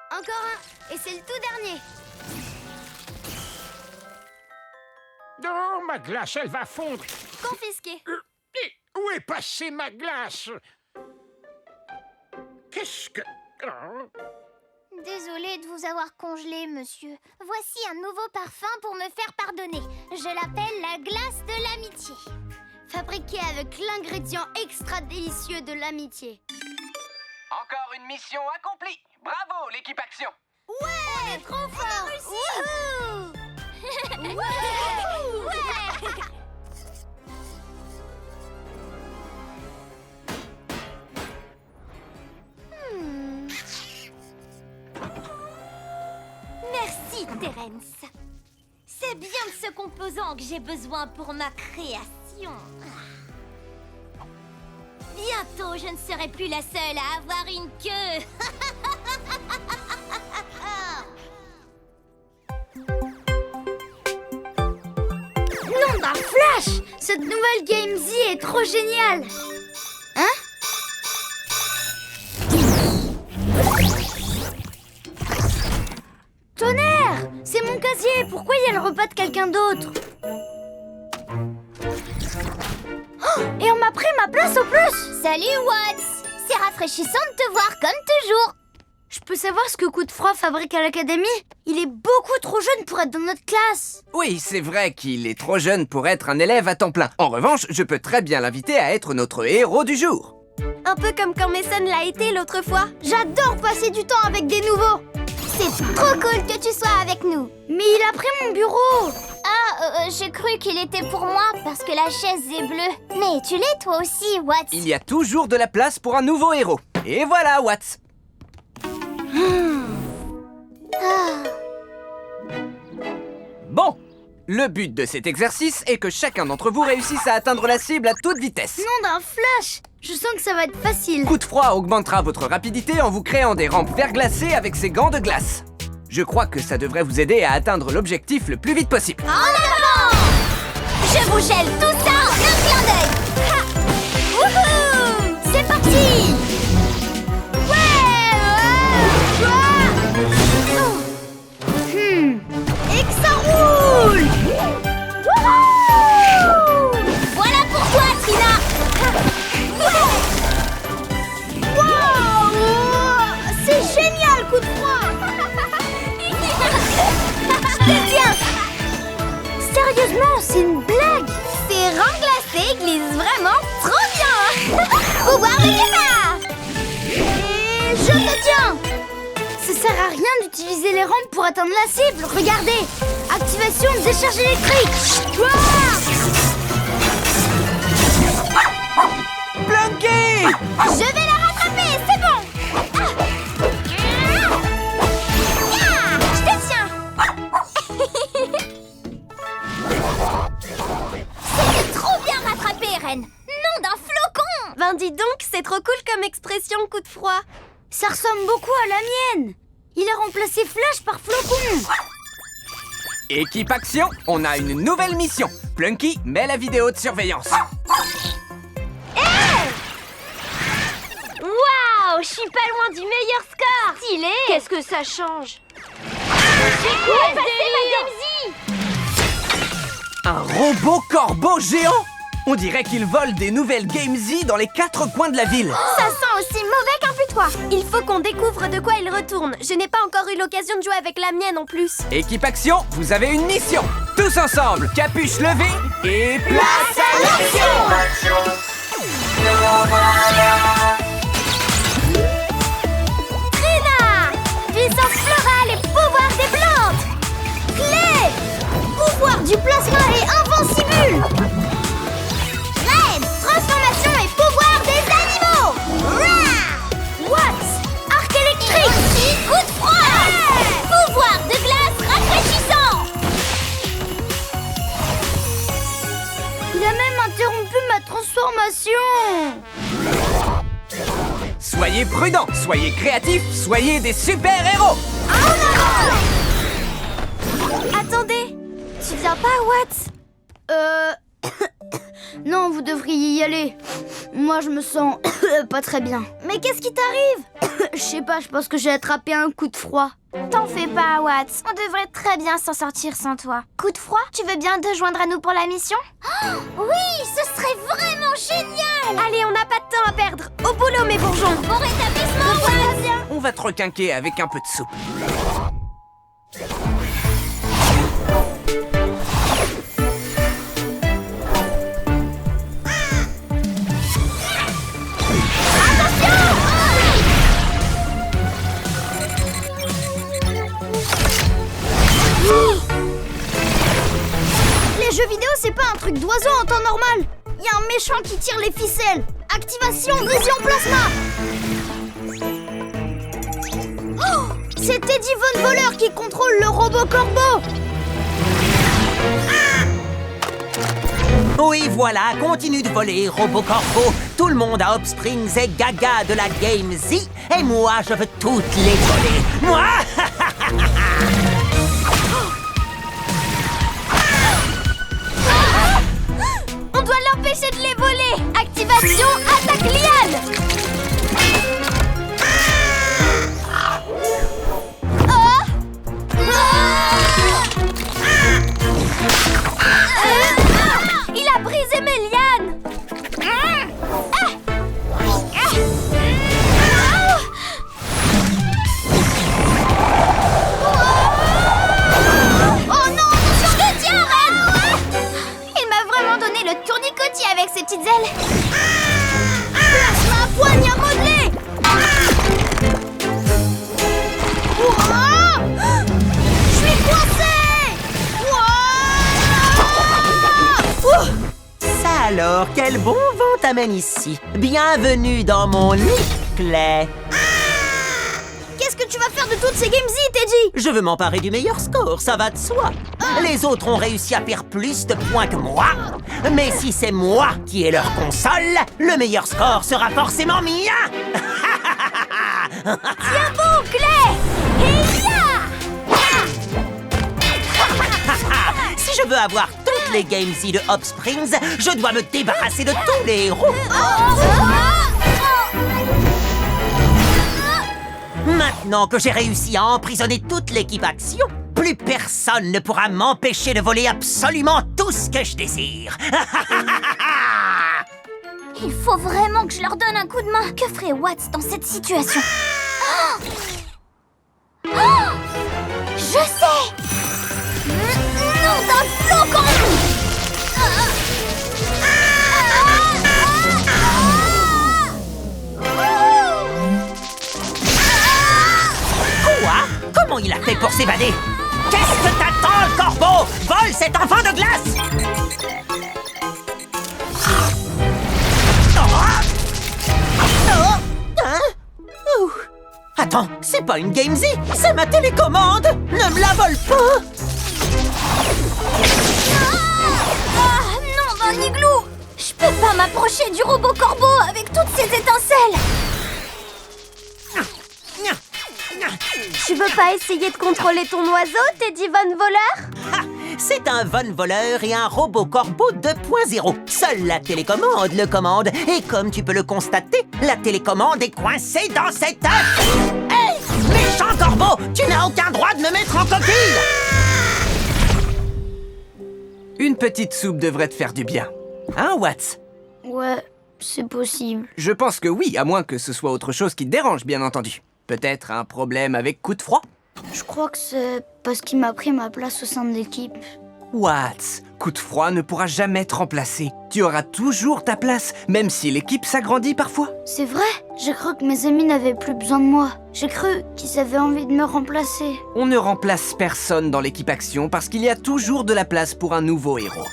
Encore un, et c'est le tout dernier. Non, ma glace, elle va fondre. Confisqué. Où est passée ma glace? Qu'est-ce que... Oh. Désolée de vous avoir congelé, monsieur. Voici un nouveau parfum pour me faire pardonner. Je l'appelle la glace de l'amitié. Fabriqué avec l'ingrédient extra délicieux de l'amitié. Encore une mission accomplie. Bravo, l'équipe Action. Ouais, on est trop fort. Ouais. Merci, Terence. C'est bien de ce composant que j'ai besoin pour ma création. Bientôt, je ne serai plus la seule à avoir une queue. Nom d'un flash! Cette nouvelle Game Z est trop géniale! Hein? Tonnerre! C'est mon casier! Pourquoi il y a le repas de quelqu'un d'autre? Oh! Et on m'a pris ma place au plus. Salut Watts. C'est rafraîchissant de te voir comme toujours. Je peux savoir ce que Coup de Froid fabrique à l'académie? Il est beaucoup trop jeune pour être dans notre classe. Oui, c'est vrai qu'il est trop jeune pour être un élève à temps plein. En revanche, je peux très bien l'inviter à être notre héros du jour. Un peu comme quand Mason l'a été l'autre fois. J'adore passer du temps avec des nouveaux. C'est trop cool que tu sois avec nous. Mais il a pris mon bureau. Ah, j'ai cru qu'il était pour moi parce que la chaise est bleue. Mais tu l'es toi aussi, Watts. Il y a toujours de la place pour un nouveau héros. Et voilà, Watts. Bon, le but de cet exercice est que chacun d'entre vous réussisse à atteindre la cible à toute vitesse. Non d'un flash. Je sens que ça va être facile. Coup de Froid augmentera votre rapidité en vous créant des rampes verglacées avec ses gants de glace. Je crois que ça devrait vous aider à atteindre l'objectif le plus vite possible. En avant! Je vous gèle tout ça en un clin d'œil. Wouhou! C'est parti! Et que ça roule! Wouhou! Voilà pour toi, Trina! Wow! C'est génial, Coup de Froid! Je te tiens! Sérieusement, c'est une blague! Ces rangs glacés glissent vraiment trop bien! Pouvoir de départ! Et je te tiens! Ça sert à rien d'utiliser les rampes pour atteindre la cible. Regardez, activation de décharge électrique. Plunky! Je vais la rattraper, c'est bon. Je te tiens. C'était trop bien rattrapé, Ren. Nom d'un flocon. Ben dis donc, c'est trop cool comme expression, Coup de Froid. Ça ressemble beaucoup à la mienne. Il a remplacé Flash par Flocon. Équipe Action, on a une nouvelle mission. Plunky met la vidéo de surveillance. Waouh, je suis pas loin du meilleur score. Stylé. Qu'est-ce que ça change? C'est quoi ce délire? Un robot corbeau géant? On dirait qu'il vole des nouvelles Game Z dans les 4 coins de la ville. Ça sent aussi mauvais qu'un putois. Il faut qu'on découvre de quoi il retourne. Je n'ai pas encore eu l'occasion de jouer avec la mienne en plus. Équipe Action, vous avez une mission. Tous ensemble, capuche levée et place à l'action! Trina! Puissance florale et pouvoir des plantes. Clé! Pouvoir du plasma et invincible. Transformation et pouvoir des animaux. Watts, arc électrique. Coup de froid. Pouvoir de glace rafraîchissant. Il a même interrompu ma transformation. Soyez prudents, soyez créatifs, soyez des super-héros. Attendez, tu viens pas, Watts? Non, vous devriez y aller. Moi, je me sens pas très bien. Mais qu'est-ce qui t'arrive? Je sais pas, je pense que j'ai attrapé un coup de froid. T'en fais pas, Watts. On devrait très bien s'en sortir sans toi. Coup de froid, tu veux bien te joindre à nous pour la mission? Oui, ce serait vraiment génial! Allez, on n'a pas de temps à perdre. Au boulot, mes bourgeons. Bon rétablissement, Watts. On va te requinquer avec un peu de soupe. Les jeux vidéo, c'est pas un truc d'oiseau en temps normal. Il y a un méchant qui tire les ficelles. Activation vision plasma. Oh, c'est Teddy Von Voleur qui contrôle le robot corbeau. Oui, voilà, continue de voler, robot corbeau. Tout le monde à Hop Springs est gaga de la Game Z. Et moi, je veux toutes les voler. Moi! On doit l'empêcher de les voler. Activation attaque liane. Il a brisé mes lianes. avec ses petites ailes. Plasma poignard modelé. Je suis coincé. Ça alors, quel bon vent t'amène ici. Bienvenue dans mon lit, Clay. Qu'est-ce que tu vas faire de toutes ces Game Z, Teddy? Je veux m'emparer du meilleur score, ça va de soi. Les autres ont réussi à faire plus de points que moi. Mais si c'est moi qui ai leur console, le meilleur score sera forcément mien. Tiens bon, Clay. Et là. Si je veux avoir toutes les Game Z de Hop Springs, je dois me débarrasser de tous les héros. Maintenant que j'ai réussi à emprisonner toute l'équipe Action, plus personne ne pourra m'empêcher de voler absolument tout ce que je désire. Il faut vraiment que je leur donne un coup de main. Que ferait Watts dans cette situation? Je sais! Nom d'un flocon! Quoi? Comment il a fait pour s'évader? Qu'est-ce que t'attends, le corbeau? Vole cet enfant de glace! Hein? Ouh. Attends, c'est pas une Game Z, c'est ma télécommande! Ne me la vole pas! Non d'un igloo! Je peux pas m'approcher du robot corbeau avec toutes ces étincelles! Tu veux pas essayer de contrôler ton oiseau, Teddy Von Voleur? Ha! C'est un Von Voleur et un robot corbeau 2.0. Seule la télécommande le commande. Et comme tu peux le constater, la télécommande est coincée dans cet œuf. Hé! Méchant corbeau! Tu n'as aucun droit de me mettre en coquille! Une petite soupe devrait te faire du bien. Hein, Watts? Ouais, c'est possible. Je pense que oui, à moins que ce soit autre chose qui te dérange, bien entendu. Peut-être un problème avec coup de froid? Je crois que c'est parce qu'il m'a pris ma place au sein de l'équipe. Watts, coup de froid ne pourra jamais te remplacer. Tu auras toujours ta place, même si l'équipe s'agrandit parfois. C'est vrai, j'ai cru que mes amis n'avaient plus besoin de moi. J'ai cru qu'ils avaient envie de me remplacer. On ne remplace personne dans l'équipe Action parce qu'il y a toujours de la place pour un nouveau héros.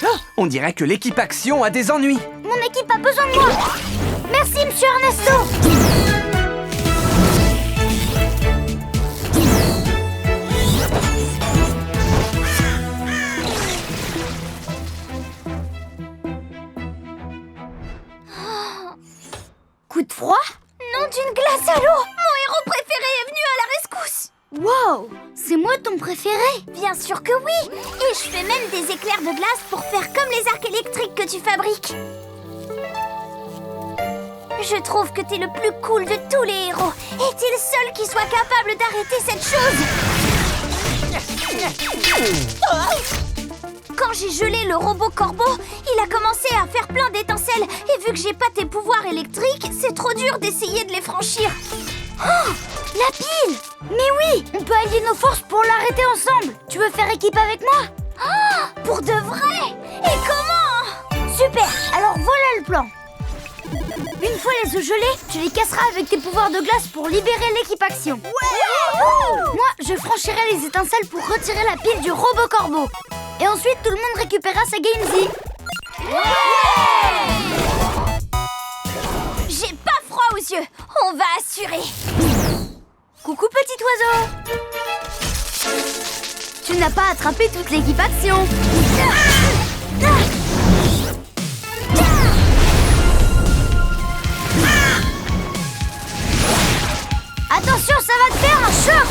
Ah, on dirait que l'équipe Action a des ennuis. Mon équipe a besoin de moi. Merci, Monsieur Ernesto. Coup de froid? Nom d'une glace à l'eau! Mon héros préféré est venu à la rescousse! Wow, c'est moi ton préféré? Bien sûr que oui! Et je fais même des éclairs de glace pour faire comme les arcs électriques que tu fabriques! Je trouve que t'es le plus cool de tous les héros! Et t'es le seul qui soit capable d'arrêter cette chose! Quand j'ai gelé le robot corbeau, il a commencé à faire plein d'étincelles. Et vu que j'ai pas tes pouvoirs électriques, c'est trop dur d'essayer de les franchir. Oh, la pile! Mais oui, on peut allier nos forces pour l'arrêter ensemble. Tu veux faire équipe avec moi? Oh, pour de vrai? Et comment? Super, alors voilà le plan. Une fois les œufs gelés, tu les casseras avec tes pouvoirs de glace pour libérer l'équipe Action. Ouais! Moi, je franchirai les étincelles pour retirer la pile du robot corbeau. Et ensuite, tout le monde récupérera sa Game Z. Ouais! J'ai pas froid aux yeux. On va assurer. Coucou petit oiseau. Tu n'as pas attrapé toute l'équipe Action. Attention, ça va te faire un choc.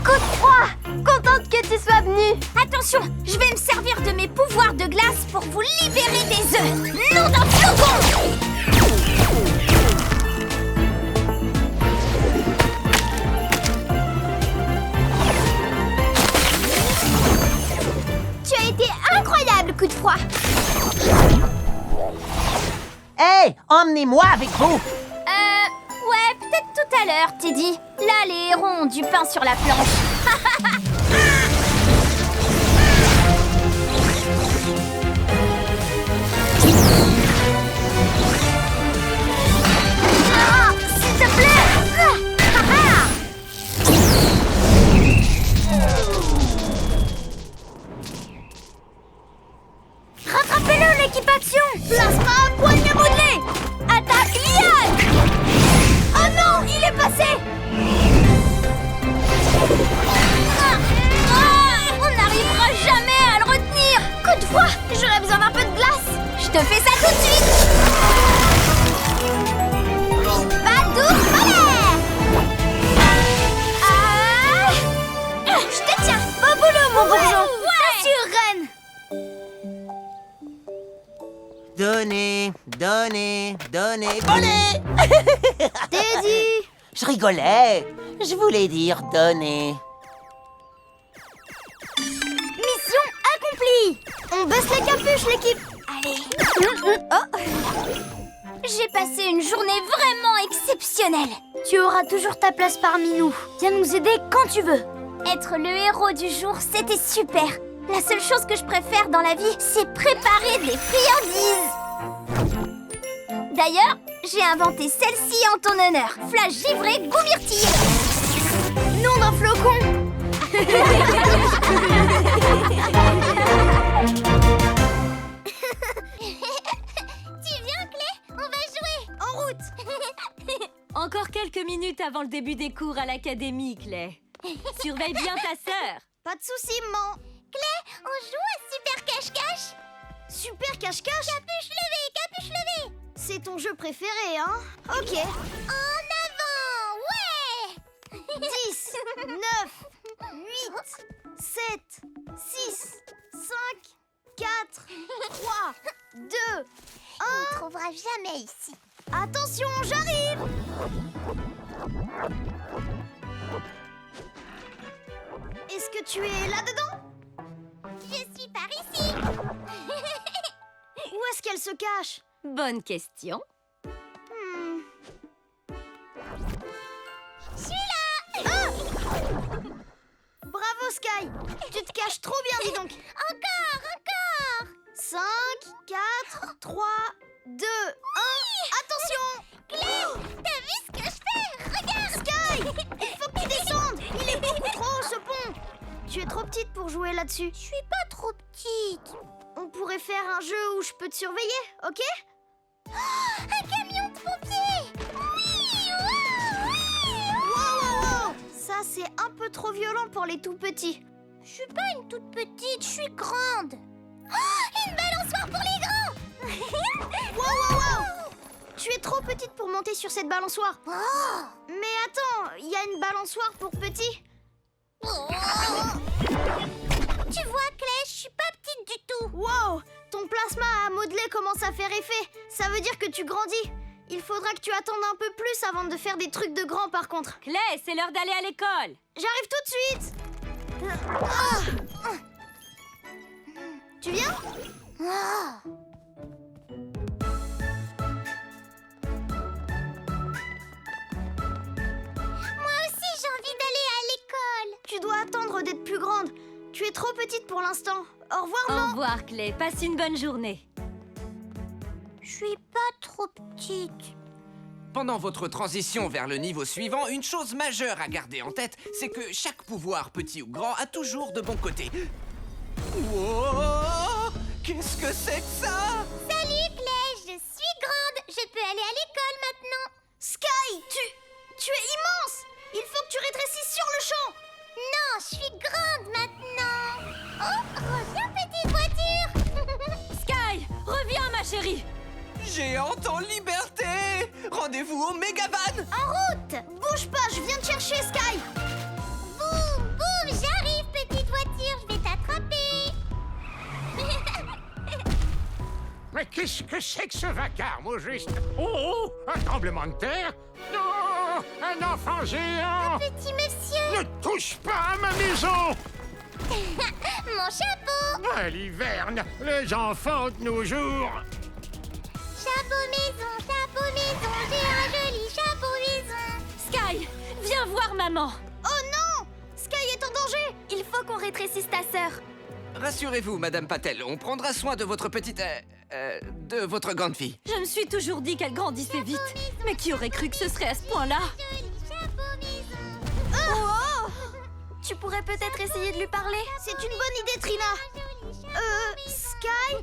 Coup de froid! Contente que tu sois venue! Attention, je vais me servir de mes pouvoirs de glace pour vous libérer des œufs! Nom d'un flocon! Tu as été incroyable, coup de froid! Hé, emmenez-moi avec vous! Ouais, peut-être tout à l'heure, Teddy. Là, les héros ont du pain sur la planche. plaît. Rattrapez-le, l'équipe action. Plasma, poignée modelée. Attaque liane. Oh non, il est passé. On n'arrivera jamais à le retenir. Coup de foi, j'aurais besoin d'un peu de glace. Je te fais ça tout de suite. Badou solaire. Je te tiens. Beau boulot, mon bourgeon. T'assures, reine. Donnez, donnez, donnez, volez. Teddy. Je rigolais. Je voulais dire donnez. Mission accomplie. On baisse les capuches, l'équipe. Allez. J'ai passé une journée vraiment exceptionnelle. Tu auras toujours ta place parmi nous. Viens nous aider quand tu veux. Être le héros du jour, c'était super. La seule chose que je préfère dans la vie, c'est préparer des friandises. D'ailleurs, j'ai inventé celle-ci en ton honneur. Flash givré goût myrtille. Nom d'un flocon. Tu viens, Clé? On va jouer. En route. Encore quelques minutes avant le début des cours à l'académie, Clé. Surveille bien ta sœur. Pas de soucis, maman. Clé, on joue à Super Cache-Cache? Super Cache-Cache? Capuche levée, capuche levée. C'est ton jeu préféré, hein? Ok. En avant, ouais. 10, 9, 8, 7, 6, 5, 4, 3, 2, 1. On ne trouvera jamais ici. Attention, j'arrive. Est-ce que tu es là-dedans? Je suis par ici. Où est-ce qu'elle se cache? Bonne question. Je suis là. Ah! Bravo, Sky. Tu te caches trop bien, dis donc. Encore. 5, 4, 3, 2, 1. Attention. Clé, t'as vu ce que je fais? Regarde. Sky, il faut que tu descendes. Il est beaucoup trop haut, ce pont. Tu es trop petite pour jouer là-dessus. Je suis pas trop petite. On pourrait faire un jeu où je peux te surveiller, ok? Un camion de pompiers. Oui. Wow. Ça, c'est un peu trop violent pour les tout petits. Je suis pas une toute petite, je suis grande. Une balançoire pour les grands. Wow. Tu es trop petite pour monter sur cette balançoire. Mais attends, il y a une balançoire pour petits. Tu vois, Clé, je suis pas petite du tout. Wow, ton plasma à modeler commence à faire effet. Ça veut dire que tu grandis. Il faudra que tu attendes un peu plus avant de faire des trucs de grand, par contre. Clé, c'est l'heure d'aller à l'école. J'arrive tout de suite. Tu viens? Moi aussi, j'ai envie d'aller à l'école. Tu dois attendre d'être plus grande. Tu es trop petite pour l'instant. Au revoir, Au maman. revoir, Clé. Passe une bonne journée. Je suis pas trop petite. Pendant votre transition vers le niveau suivant, une chose majeure à garder en tête, c'est que chaque pouvoir, petit ou grand, a toujours de bons côtés. Wow! Qu'est-ce que c'est que ça? Salut, Clé, je suis grande. Je peux aller à l'école maintenant. Sky, tu es immense. Il faut que tu rétrécisses sur le champ. Non, je suis grande maintenant. Oh, reviens, petite voiture. Sky, reviens, ma chérie. Géante en liberté! Rendez-vous au Megavan! En route. Bouge pas, je viens te chercher, Sky. Boum, j'arrive, petite voiture. Je vais t'attraper. Mais qu'est-ce que c'est que ce vacarme, au juste? Oh, un tremblement de terre? Non, un enfant géant! Petit monsieur. Ne touche pas à ma maison! Mon chapeau. À l'hiverne, les enfants de nos jours! Chapeau maison, j'ai un joli chapeau maison. Sky, viens voir maman. Oh non! Sky est en danger. Il faut qu'on rétrécisse ta sœur. Rassurez-vous, Madame Patel, on prendra soin de votre petite... de votre grande fille. Je me suis toujours dit qu'elle grandissait vite. Mais qui aurait cru que ce serait à ce point-là? Oh! Tu pourrais peut-être essayer de lui parler. C'est une bonne idée, Trina. Sky?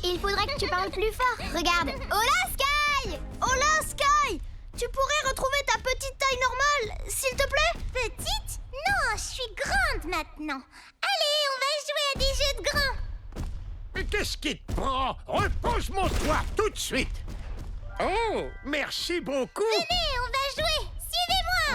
Il faudrait que tu parles plus fort. Regarde. Hola, Sky! Hola, Sky! Tu pourrais retrouver ta petite taille normale, s'il te plaît? Petite? Non, je suis grande maintenant. Allez, on va jouer à des jeux de grands. Mais qu'est-ce qui te prend? Repose mon toit tout de suite. Oh, merci beaucoup. Venez, on va jouer. Suivez-moi.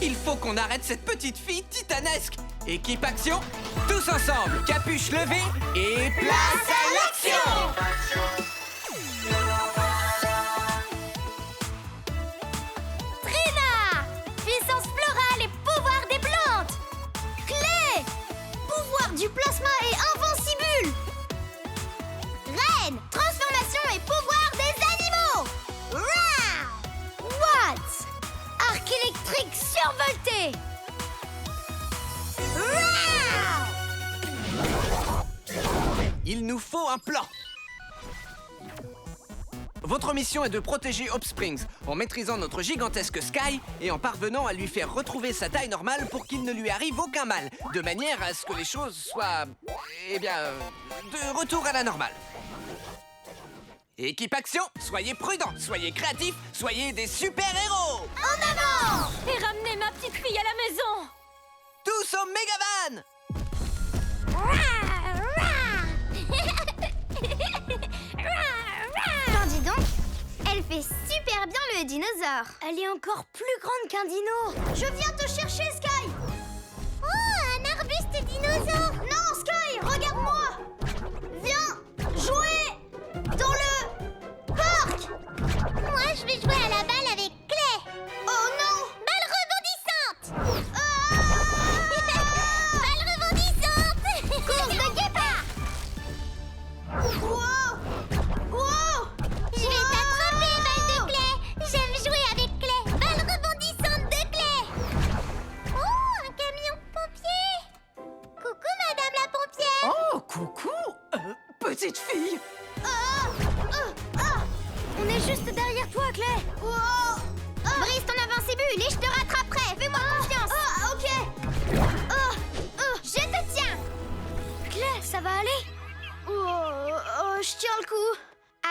Il faut qu'on arrête cette petite fille titanesque. Équipe action, tous ensemble, capuche levée et place à l'action! Trina! Puissance florale et pouvoir des plantes. Clé! Pouvoir du plasma et invincible! Reine! Transformation et pouvoir des animaux. Rawr! Watts! Arc électrique survolté! Il nous faut un plan. Votre mission est de protéger Hope Springs en maîtrisant notre gigantesque Sky et en parvenant à lui faire retrouver sa taille normale pour qu'il ne lui arrive aucun mal, de manière à ce que les choses soient, de retour à la normale. Équipe action, soyez prudents, soyez créatifs, soyez des super-héros! En avant! Et ramenez ma petite fille à la maison! Tous au Megavan! Non, dis donc, elle fait super bien le dinosaure. Elle est encore plus grande qu'un dino! Je viens te chercher, Sky! Oh, un arbuste dinosaure. Non, Sky, regarde-moi! Viens jouer dans le parc! Moi, je vais jouer à la balle avec Clé. Oh non! Balle rebondissante. Balle rebondissante. Course de guépard. Wow! Wow! Je vais t'attraper, balle de Clé. J'aime jouer avec Clé. Balle rebondissante de Clé. Oh, un camion pompier. Coucou, madame la pompière. Oh, coucou! Petite fille! On est juste derrière toi, Clé. Brise ton invincible et je te rattraperai. Fais-moi confiance. Ok! Je te tiens. Clé, ça va aller? Je tiens le coup.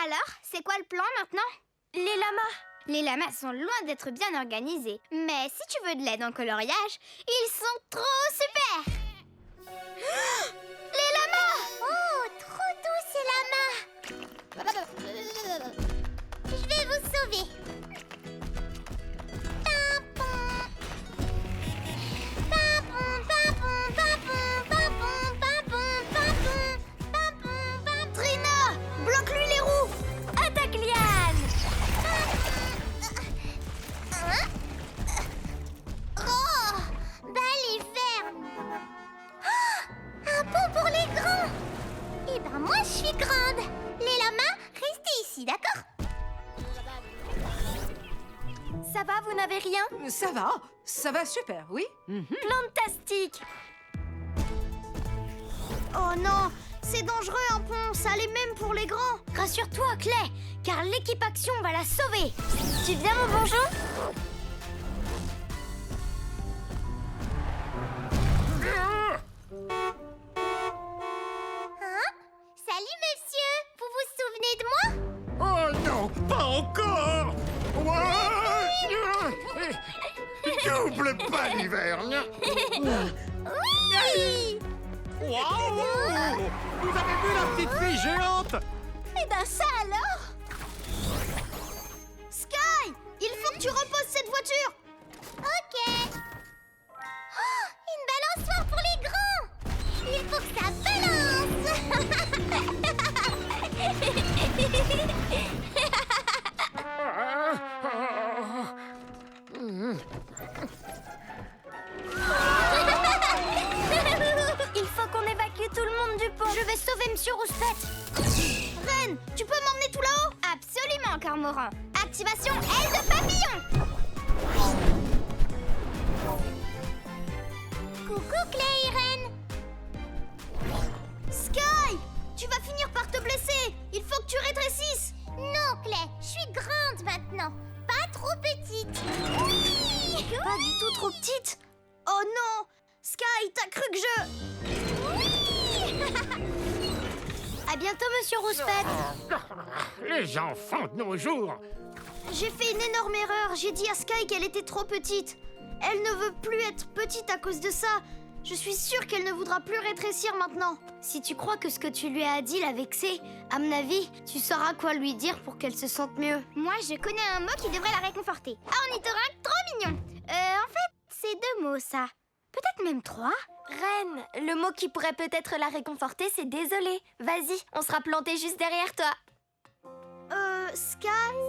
Alors, c'est quoi le plan maintenant? Les lamas. Les lamas sont loin d'être bien organisés. Mais si tu veux de l'aide en coloriage, ils sont trop super. Les lamas! Oh, trop doux ces lamas. Je vais vous sauver. Pimpon. Pimpon, pimpon, pimpon, pimpon, pimpon, pimpon, pimpon, pimpon. Trina! Bloque-lui les roues! Attaque liane. Oh, balle est ferme. Oh, un pont pour les grands. Eh ben moi je suis grande. Les lamas, restez ici, d'accord? Ça va, vous n'avez rien? Ça va super, oui? Plantastique. Oh non! C'est dangereux un pont, ça l'est même pour les grands! Rassure-toi, Clé, car l'équipe action va la sauver. Tu viens, mon bonjour? Hein? Salut, monsieur. Vous vous souvenez de moi? Oh non, pas encore. Double baliverne. Oui! Waouh! Vous avez vu la petite fille géante? Eh ben ça alors! Sky! Il faut que tu reposes cette voiture! Ok. Oh, une balançoire pour les grands. Il faut que ça balance. Il faut qu'on évacue tout le monde du pont! Je vais sauver Monsieur Rouspette! Reine, tu peux m'emmener tout là-haut? Absolument, Cormoran. Activation aile de papillon. Coucou, Clé et Reine. Sky! Tu vas finir par te blesser! Il faut que tu rétrécisses! Non, Clay, je suis grande maintenant. Pas trop petite. Oui! Pas du tout trop petite! Oh non! Sky, t'as cru que À bientôt, monsieur Rouspète! Les enfants de nos jours. J'ai fait une énorme erreur. J'ai dit à Sky qu'elle était trop petite. Elle ne veut plus être petite à cause de ça. Je suis sûre qu'elle ne voudra plus rétrécir maintenant. Si tu crois que ce que tu lui as dit l'a vexée, à mon avis, tu sauras quoi lui dire pour qu'elle se sente mieux. Moi, je connais un mot qui devrait la réconforter. Ornithorynque trop mignon. En fait, c'est 2 mots, ça. Peut-être même 3. Reine, le mot qui pourrait peut-être la réconforter, c'est désolé. Vas-y, on sera planté juste derrière toi. Sky?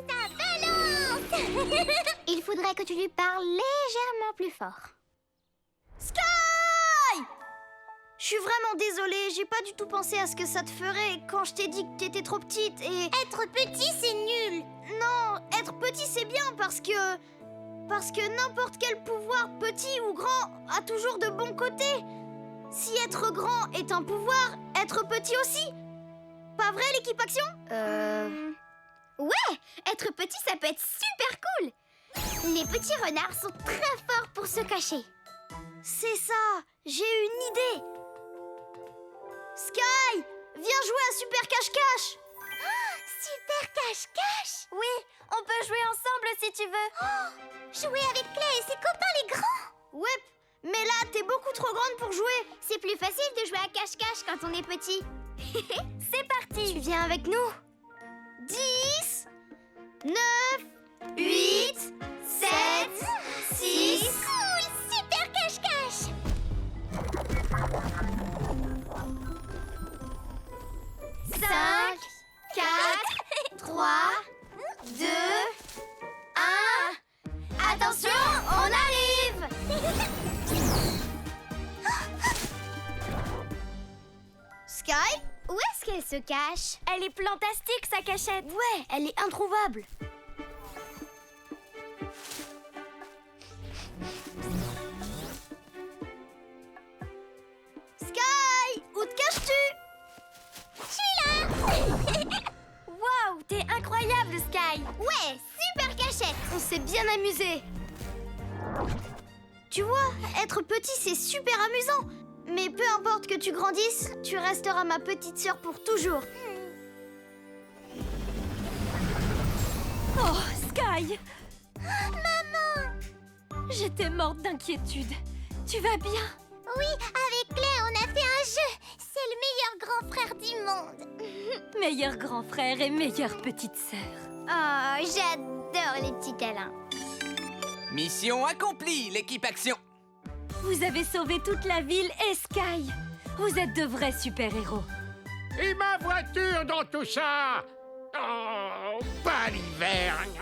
Ça balance. Il faudrait que tu lui parles légèrement plus fort. Sky! Je suis vraiment désolée, j'ai pas du tout pensé à ce que ça te ferait quand je t'ai dit que t'étais trop petite et... Être petit, c'est nul. Non, être petit c'est bien parce que n'importe quel pouvoir, petit ou grand, a toujours de bons côtés. Si être grand est un pouvoir, être petit aussi. Pas vrai, l'équipe Action? Ouais, être petit, ça peut être super cool. Les petits renards sont très forts pour se cacher. C'est ça, j'ai une idée. Sky, viens jouer à Super Cache-Cache. Super cache-cache. Oui, on peut jouer ensemble si tu veux. Jouer avec Clay et ses copains les grands. Ouais, mais là, t'es beaucoup trop grande pour jouer. C'est plus facile de jouer à cache-cache quand on est petit. C'est parti. Tu viens avec nous. 10, 9, 8, 7, 6... Cool, super cache-cache. 5, 4, 3, 2, 1... Attention, on arrive. Sky? Où est-ce qu'elle se cache? Elle est plantastique, sa cachette. Ouais, elle est introuvable. Sky, où te caches-tu? Je suis là. Waouh, t'es incroyable, Sky. Ouais, super cachette. On s'est bien amusé. Tu vois, être petit, c'est super amusant. Mais peu importe que tu grandisses, tu resteras ma petite sœur pour toujours. Oh, Sky! Maman! J'étais morte d'inquiétude. Tu vas bien? Oui, avec Clay, on a fait un jeu. C'est le meilleur grand frère du monde. Meilleur grand frère et meilleure petite sœur. Oh, j'adore les petits câlins. Mission accomplie, l'équipe Action. Vous avez sauvé toute la ville et Sky. Vous êtes de vrais super-héros. Et ma voiture dans tout ça? Oh, pas l'hiverne.